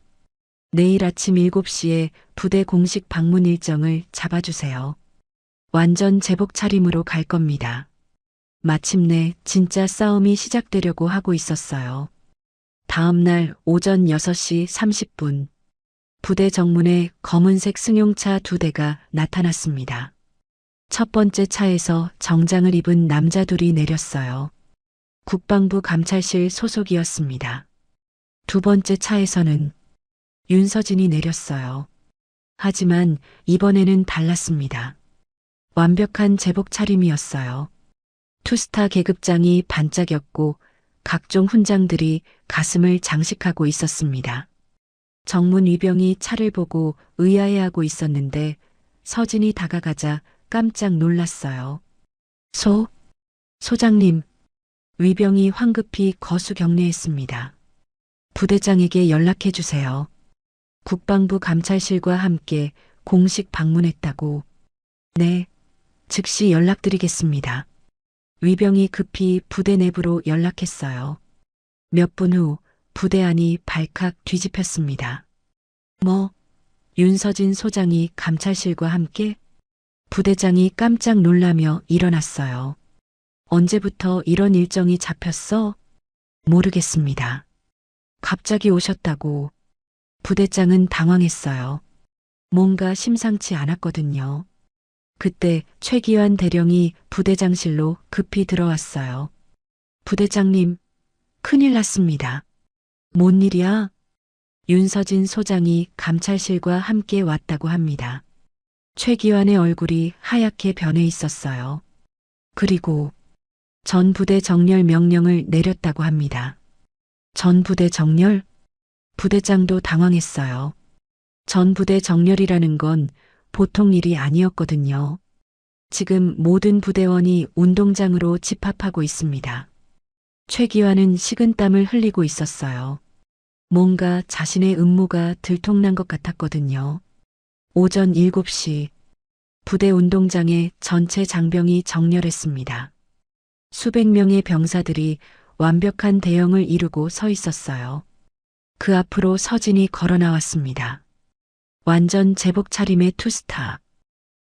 내일 아침 7시에 부대 공식 방문 일정을 잡아주세요. 완전 제복 차림으로 갈 겁니다. 마침내 진짜 싸움이 시작되려고 하고 있었어요. 다음 날 오전 6시 30분 부대 정문에 검은색 승용차 2대가 나타났습니다. 첫 번째 차에서 정장을 입은 남자 둘이 내렸어요. 국방부 감찰실 소속이었습니다. 두 번째 차에서는 윤서진이 내렸어요. 하지만 이번에는 달랐습니다. 완벽한 제복 차림이었어요. 투스타 계급장이 반짝였고 각종 훈장들이 가슴을 장식하고 있었습니다. 정문 위병이 차를 보고 의아해하고 있었는데 서진이 다가가자 깜짝 놀랐어요. 소장님, 위병이 황급히 거수 경례했습니다. 부대장에게 연락해 주세요. 국방부 감찰실과 함께 공식 방문했다고. 네, 즉시 연락드리겠습니다. 위병이 급히 부대 내부로 연락했어요. 몇 분 후 부대 안이 발칵 뒤집혔습니다. 윤서진 소장이 감찰실과 함께? 부대장이 깜짝 놀라며 일어났어요. 언제부터 이런 일정이 잡혔어? 모르겠습니다. 갑자기 오셨다고. 부대장은 당황했어요. 뭔가 심상치 않았거든요. 그때 최기환 대령이 부대장실로 급히 들어왔어요. 부대장님, 큰일 났습니다. 뭔 일이야? 윤서진 소장이 감찰실과 함께 왔다고 합니다. 최기환의 얼굴이 하얗게 변해 있었어요. 그리고 전 부대 정렬 명령을 내렸다고 합니다. 전 부대 정렬? 부대장도 당황했어요. 전 부대 정렬이라는 건 보통 일이 아니었거든요. 지금 모든 부대원이 운동장으로 집합하고 있습니다. 최기환은 식은땀을 흘리고 있었어요. 뭔가 자신의 음모가 들통난 것 같았거든요. 오전 7시 부대 운동장에 전체 장병이 정렬했습니다. 수백 명의 병사들이 완벽한 대형을 이루고 서 있었어요. 그 앞으로 서진이 걸어 나왔습니다. 완전 제복 차림의 투스타.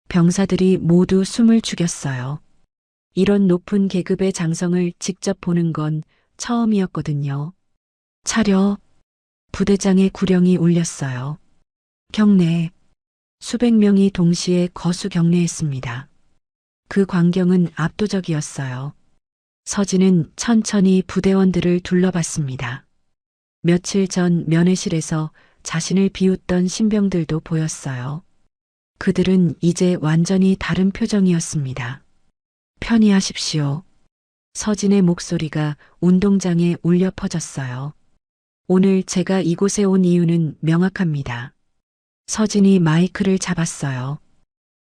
병사들이 모두 숨을 죽였어요. 이런 높은 계급의 장성을 직접 보는 건 처음이었거든요. 차려. 부대장의 구령이 울렸어요. 경례. 수백 명이 동시에 거수 경례했습니다. 그 광경은 압도적이었어요. 서진은 천천히 부대원들을 둘러봤습니다. 며칠 전 면회실에서 자신을 비웃던 신병들도 보였어요. 그들은 이제 완전히 다른 표정이었습니다. 편히 하십시오. 서진의 목소리가 운동장에 울려 퍼졌어요. 오늘 제가 이곳에 온 이유는 명확합니다. 서진이 마이크를 잡았어요.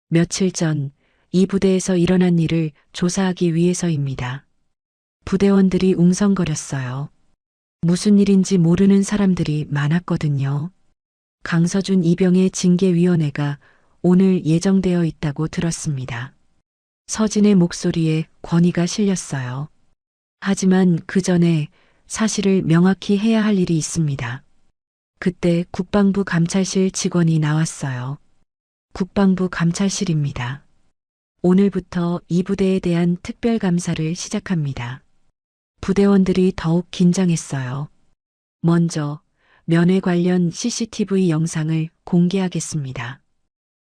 며칠 전 이 부대에서 일어난 일을 조사하기 위해서입니다. 부대원들이 웅성거렸어요. 무슨 일인지 모르는 사람들이 많았거든요. 강서준 이병의 징계위원회가 오늘 예정되어 있다고 들었습니다. 서진의 목소리에 권위가 실렸어요. 하지만 그 전에 사실을 명확히 해야 할 일이 있습니다. 그때 국방부 감찰실 직원이 나왔어요. 국방부 감찰실입니다. 오늘부터 이 부대에 대한 특별감사를 시작합니다. 부대원들이 더욱 긴장했어요. 먼저 면회 관련 CCTV 영상을 공개하겠습니다.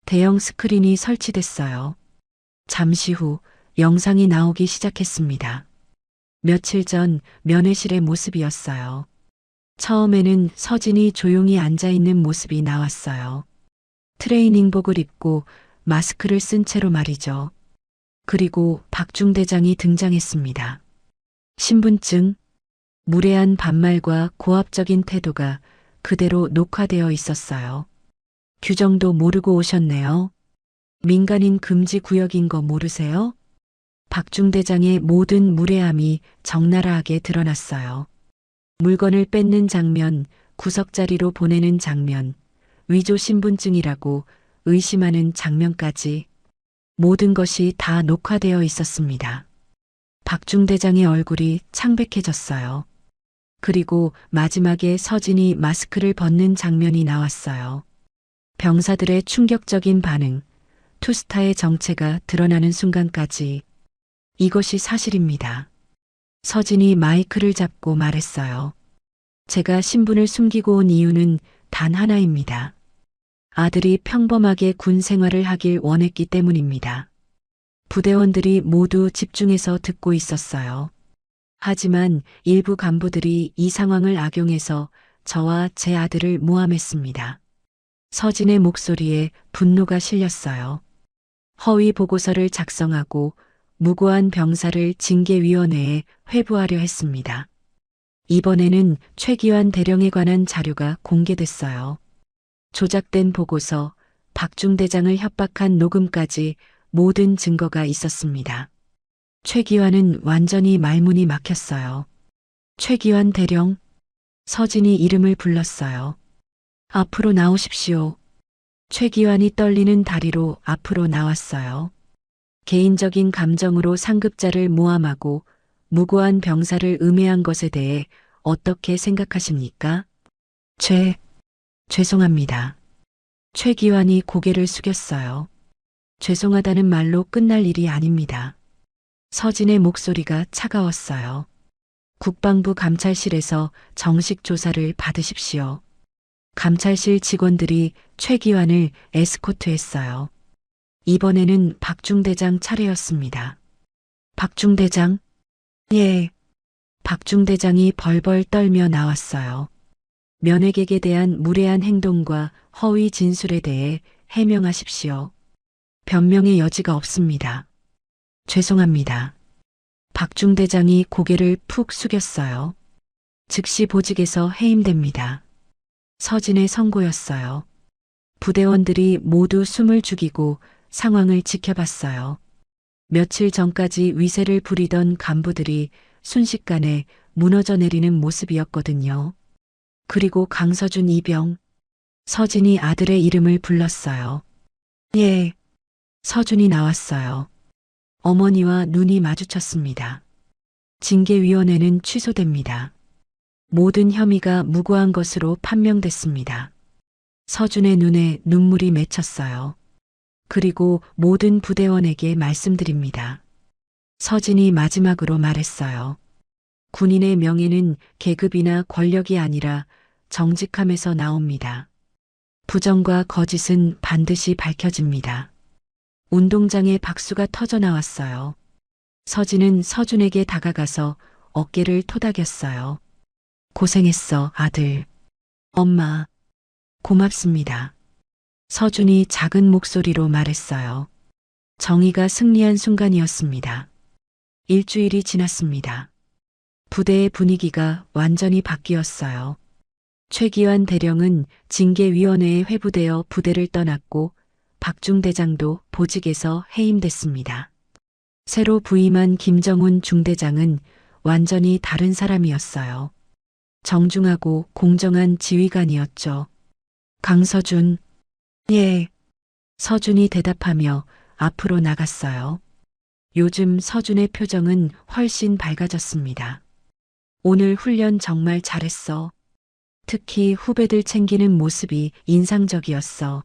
대형 스크린이 설치됐어요. 잠시 후 영상이 나오기 시작했습니다. 며칠 전 면회실의 모습이었어요. 처음에는 서진이 조용히 앉아있는 모습이 나왔어요. 트레이닝복을 입고 마스크를 쓴 채로 말이죠. 그리고 박중대장이 등장했습니다. 신분증, 무례한 반말과 고압적인 태도가 그대로 녹화되어 있었어요. 규정도 모르고 오셨네요. 민간인 금지 구역인 거 모르세요? 박중대장의 모든 무례함이 적나라하게 드러났어요. 물건을 뺏는 장면, 구석자리로 보내는 장면, 위조 신분증이라고 의심하는 장면까지 모든 것이 다 녹화되어 있었습니다. 박중대장의 얼굴이 창백해졌어요. 그리고 마지막에 서진이 마스크를 벗는 장면이 나왔어요. 병사들의 충격적인 반응, 투스타의 정체가 드러나는 순간까지 이것이 사실입니다. 서진이 마이크를 잡고 말했어요. 제가 신분을 숨기고 온 이유는 단 하나입니다. 아들이 평범하게 군 생활을 하길 원했기 때문입니다. 부대원들이 모두 집중해서 듣고 있었어요. 하지만 일부 간부들이 이 상황을 악용해서 저와 제 아들을 모함했습니다. 서진의 목소리에 분노가 실렸어요. 허위 보고서를 작성하고 무고한 병사를 징계위원회에 회부하려 했습니다. 이번에는 최기환 대령에 관한 자료가 공개됐어요. 조작된 보고서, 박중 대장을 협박한 녹음까지 모든 증거가 있었습니다. 최기환은 완전히 말문이 막혔어요. 최기환 대령, 서진이 이름을 불렀어요. 앞으로 나오십시오. 최기환이 떨리는 다리로 앞으로 나왔어요. 개인적인 감정으로 상급자를 모함하고 무고한 병사를 음해한 것에 대해 어떻게 생각하십니까? 죄송합니다. 최기환이 고개를 숙였어요. 죄송하다는 말로 끝날 일이 아닙니다. 서진의 목소리가 차가웠어요. 국방부 감찰실에서 정식 조사를 받으십시오. 감찰실 직원들이 최기환을 에스코트했어요. 이번에는 박중 대장 차례였습니다. 박중 대장? 예. 박중 대장이 벌벌 떨며 나왔어요. 면회객에 대한 무례한 행동과 허위 진술에 대해 해명하십시오. 변명의 여지가 없습니다. 죄송합니다. 박중 대장이 고개를 푹 숙였어요. 즉시 보직에서 해임됩니다. 서진의 선고였어요. 부대원들이 모두 숨을 죽이고 상황을 지켜봤어요. 며칠 전까지 위세를 부리던 간부들이 순식간에 무너져 내리는 모습이었거든요. 그리고 강서준 이병, 서진이 아들의 이름을 불렀어요. 예, 서준이 나왔어요. 어머니와 눈이 마주쳤습니다. 징계위원회는 취소됩니다. 모든 혐의가 무고한 것으로 판명됐습니다. 서준의 눈에 눈물이 맺혔어요. 그리고 모든 부대원에게 말씀드립니다. 서진이 마지막으로 말했어요. 군인의 명예는 계급이나 권력이 아니라 정직함에서 나옵니다. 부정과 거짓은 반드시 밝혀집니다. 운동장에 박수가 터져 나왔어요. 서진은 서준에게 다가가서 어깨를 토닥였어요. 고생했어, 아들. 엄마, 고맙습니다. 서준이 작은 목소리로 말했어요. 정의가 승리한 순간이었습니다. 일주일이 지났습니다. 부대의 분위기가 완전히 바뀌었어요. 최기환 대령은 징계위원회에 회부되어 부대를 떠났고 박중 대장도 보직에서 해임됐습니다. 새로 부임한 김정훈 중대장은 완전히 다른 사람이었어요. 정중하고 공정한 지휘관이었죠. 강서준, 예. 서준이 대답하며 앞으로 나갔어요. 요즘 서준의 표정은 훨씬 밝아졌습니다. 오늘 훈련 정말 잘했어. 특히 후배들 챙기는 모습이 인상적이었어.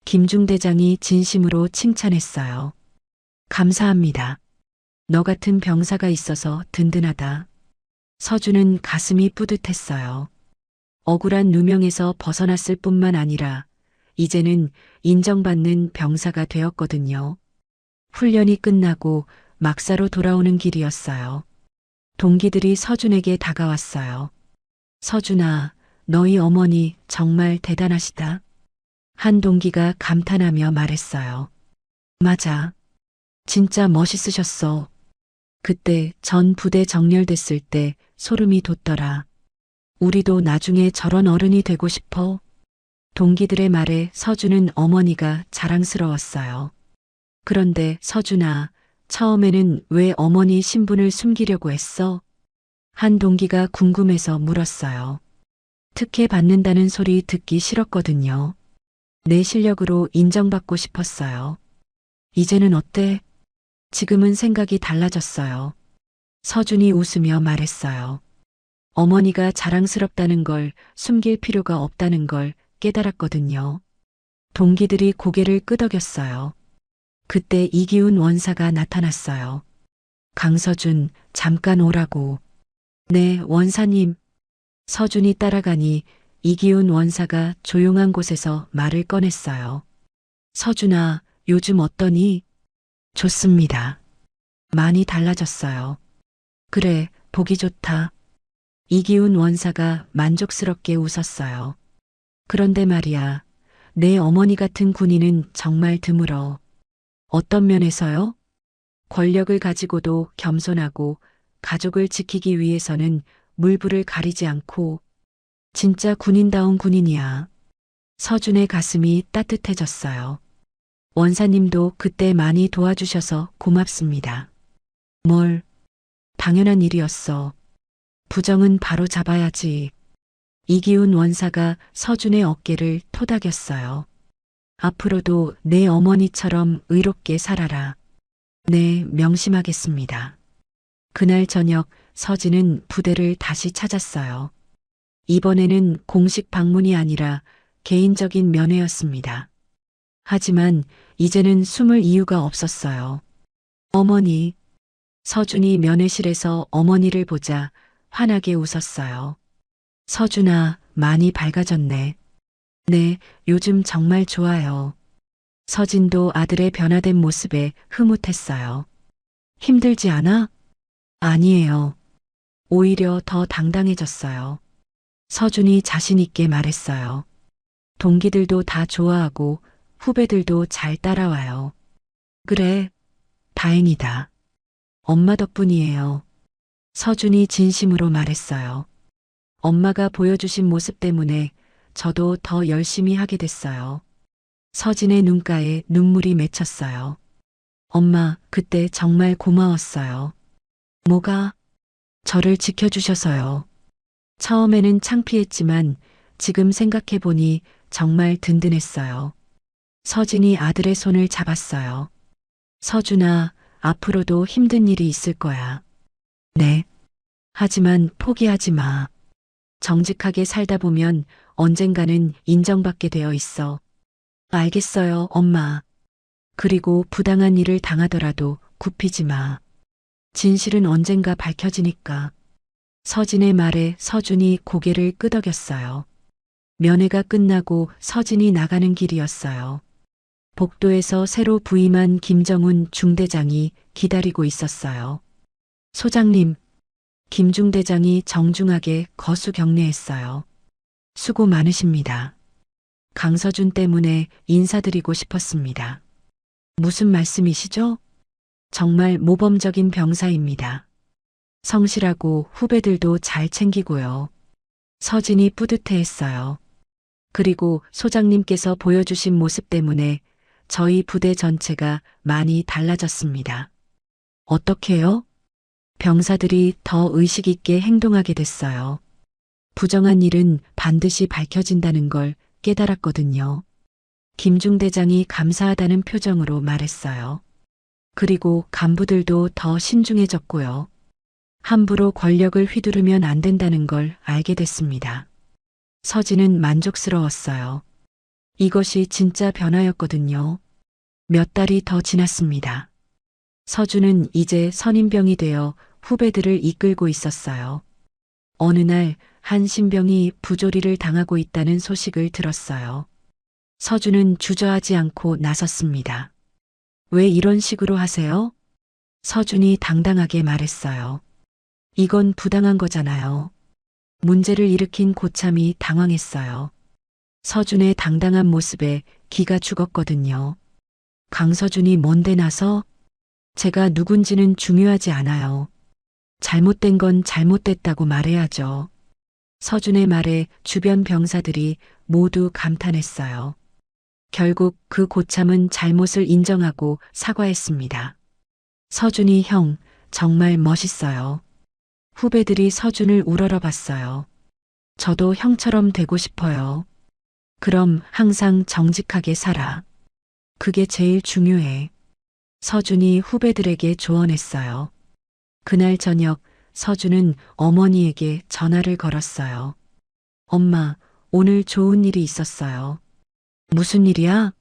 김중 대장이 진심으로 칭찬했어요. 감사합니다. 너 같은 병사가 있어서 든든하다. 서준은 가슴이 뿌듯했어요. 억울한 누명에서 벗어났을 뿐만 아니라 이제는 인정받는 병사가 되었거든요. 훈련이 끝나고 막사로 돌아오는 길이었어요. 동기들이 서준에게 다가왔어요. 서준아, 너희 어머니 정말 대단하시다. 한 동기가 감탄하며 말했어요. 맞아. 진짜 멋있으셨어. 그때 전 부대 정렬됐을 때 소름이 돋더라. 우리도 나중에 저런 어른이 되고 싶어. 동기들의 말에 서준은 어머니가 자랑스러웠어요. 그런데 서준아, 처음에는 왜 어머니 신분을 숨기려고 했어? 한 동기가 궁금해서 물었어요. 특혜 받는다는 소리 듣기 싫었거든요. 내 실력으로 인정받고 싶었어요. 이제는 어때? 지금은 생각이 달라졌어요. 서준이 웃으며 말했어요. 어머니가 자랑스럽다는 걸 숨길 필요가 없다는 걸 깨달았거든요. 동기들이 고개를 끄덕였어요. 그때 이기훈 원사가 나타났어요. 강서준, 잠깐 오라고. 네, 원사님. 서준이 따라가니 이기훈 원사가 조용한 곳에서 말을 꺼냈어요. 서준아, 요즘 어떠니? 좋습니다. 많이 달라졌어요. 그래, 보기 좋다. 이기훈 원사가 만족스럽게 웃었어요. 그런데 말이야, 내 어머니 같은 군인은 정말 드물어. 어떤 면에서요? 권력을 가지고도 겸손하고 가족을 지키기 위해서는 물불을 가리지 않고 진짜 군인다운 군인이야. 서준의 가슴이 따뜻해졌어요. 원사님도 그때 많이 도와주셔서 고맙습니다. 뭘, 당연한 일이었어. 부정은 바로 잡아야지. 이기훈 원사가 서준의 어깨를 토닥였어요. 앞으로도 내 어머니처럼 의롭게 살아라. 네, 명심하겠습니다. 그날 저녁 서진은 부대를 다시 찾았어요. 이번에는 공식 방문이 아니라 개인적인 면회였습니다. 하지만 이제는 숨을 이유가 없었어요. 어머니. 서준이 면회실에서 어머니를 보자 환하게 웃었어요. 서준아, 많이 밝아졌네. 네, 요즘 정말 좋아요. 서진도 아들의 변화된 모습에 흐뭇했어요. 힘들지 않아? 아니에요. 오히려 더 당당해졌어요. 서준이 자신 있게 말했어요. 동기들도 다 좋아하고 후배들도 잘 따라와요. 그래, 다행이다. 엄마 덕분이에요. 서준이 진심으로 말했어요. 엄마가 보여주신 모습 때문에 저도 더 열심히 하게 됐어요. 서진의 눈가에 눈물이 맺혔어요. 엄마, 그때 정말 고마웠어요. 뭐가? 저를 지켜주셔서요. 처음에는 창피했지만 지금 생각해보니 정말 든든했어요. 서진이 아들의 손을 잡았어요. 서준아, 앞으로도 힘든 일이 있을 거야. 네. 하지만 포기하지 마. 정직하게 살다 보면 언젠가는 인정받게 되어 있어. 알겠어요, 엄마. 그리고 부당한 일을 당하더라도 굽히지 마. 진실은 언젠가 밝혀지니까. 서진의 말에 서준이 고개를 끄덕였어요. 면회가 끝나고 서진이 나가는 길이었어요. 복도에서 새로 부임한 김정훈 중대장이 기다리고 있었어요. 소장님, 김 중대장이 정중하게 거수 격려했어요. 수고 많으십니다. 강서준 때문에 인사드리고 싶었습니다. 무슨 말씀이시죠? 정말 모범적인 병사입니다. 성실하고 후배들도 잘 챙기고요. 서진이 뿌듯해했어요. 그리고 소장님께서 보여주신 모습 때문에 저희 부대 전체가 많이 달라졌습니다. 어떻게요? 병사들이 더 의식 있게 행동하게 됐어요. 부정한 일은 반드시 밝혀진다는 걸 깨달았거든요. 김중대장이 감사하다는 표정으로 말했어요. 그리고 간부들도 더 신중해졌고요. 함부로 권력을 휘두르면 안 된다는 걸 알게 됐습니다. 서진은 만족스러웠어요. 이것이 진짜 변화였거든요. 몇 달이 더 지났습니다. 서준은 이제 선임병이 되어 후배들을 이끌고 있었어요. 어느 날 한 신병이 부조리를 당하고 있다는 소식을 들었어요. 서준은 주저하지 않고 나섰습니다. 왜 이런 식으로 하세요? 서준이 당당하게 말했어요. 이건 부당한 거잖아요. 문제를 일으킨 고참이 당황했어요. 서준의 당당한 모습에 기가 죽었거든요. 강서준이 뭔데 나서? 제가 누군지는 중요하지 않아요. 잘못된 건 잘못됐다고 말해야죠. 서준의 말에 주변 병사들이 모두 감탄했어요. 결국 그 고참은 잘못을 인정하고 사과했습니다. 서준이 형, 정말 멋있어요. 후배들이 서준을 우러러봤어요. 저도 형처럼 되고 싶어요. 그럼 항상 정직하게 살아. 그게 제일 중요해. 서준이 후배들에게 조언했어요. 그날 저녁 서준은 어머니에게 전화를 걸었어요. 엄마, 오늘 좋은 일이 있었어요. 무슨 일이야?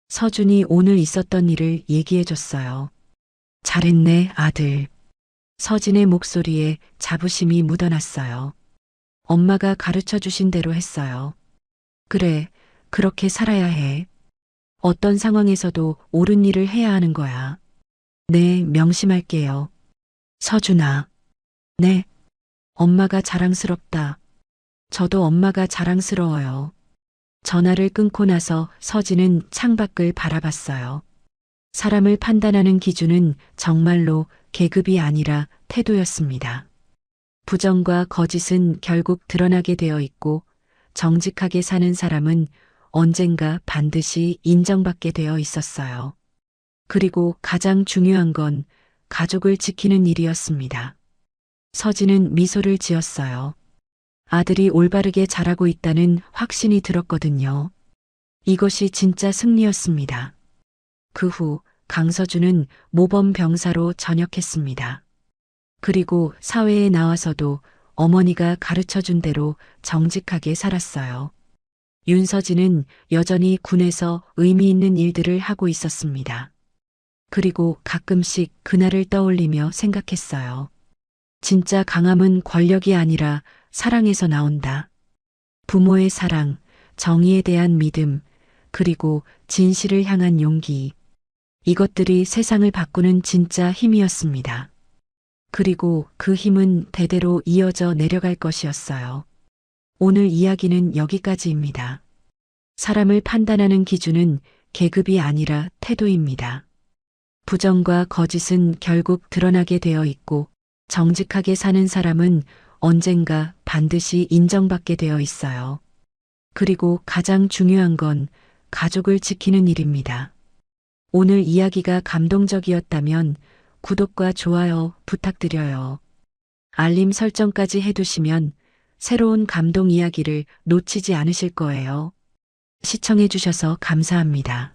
서준이 오늘 있었던 일을 얘기해 줬어요. 잘했네, 아들. 서진의 목소리에 자부심이 묻어났어요. 엄마가 가르쳐 주신 대로 했어요. 그래, 그렇게 살아야 해. 어떤 상황에서도 옳은 일을 해야 하는 거야. 네, 명심할게요. 서준아. 네. 엄마가 자랑스럽다. 저도 엄마가 자랑스러워요. 전화를 끊고 나서 서진은 창밖을 바라봤어요. 사람을 판단하는 기준은 정말로 계급이 아니라 태도였습니다. 부정과 거짓은 결국 드러나게 되어 있고 정직하게 사는 사람은 언젠가 반드시 인정받게 되어 있었어요. 그리고 가장 중요한 건 가족을 지키는 일이었습니다. 서진은 미소를 지었어요. 아들이 올바르게 자라고 있다는 확신이 들었거든요. 이것이 진짜 승리였습니다. 그 후 강서준은 모범 병사로 전역했습니다. 그리고 사회에 나와서도 어머니가 가르쳐준 대로 정직하게 살았어요. 윤서진은 여전히 군에서 의미 있는 일들을 하고 있었습니다. 그리고 가끔씩 그날을 떠올리며 생각했어요. 진짜 강함은 권력이 아니라 사랑에서 나온다. 부모의 사랑, 정의에 대한 믿음, 그리고 진실을 향한 용기. 이것들이 세상을 바꾸는 진짜 힘이었습니다. 그리고 그 힘은 대대로 이어져 내려갈 것이었어요. 오늘 이야기는 여기까지입니다. 사람을 판단하는 기준은 계급이 아니라 태도입니다. 부정과 거짓은 결국 드러나게 되어 있고 정직하게 사는 사람은 언젠가 반드시 인정받게 되어 있어요. 그리고 가장 중요한 건 가족을 지키는 일입니다. 오늘 이야기가 감동적이었다면 구독과 좋아요 부탁드려요. 알림 설정까지 해두시면 새로운 감동 이야기를 놓치지 않으실 거예요. 시청해주셔서 감사합니다.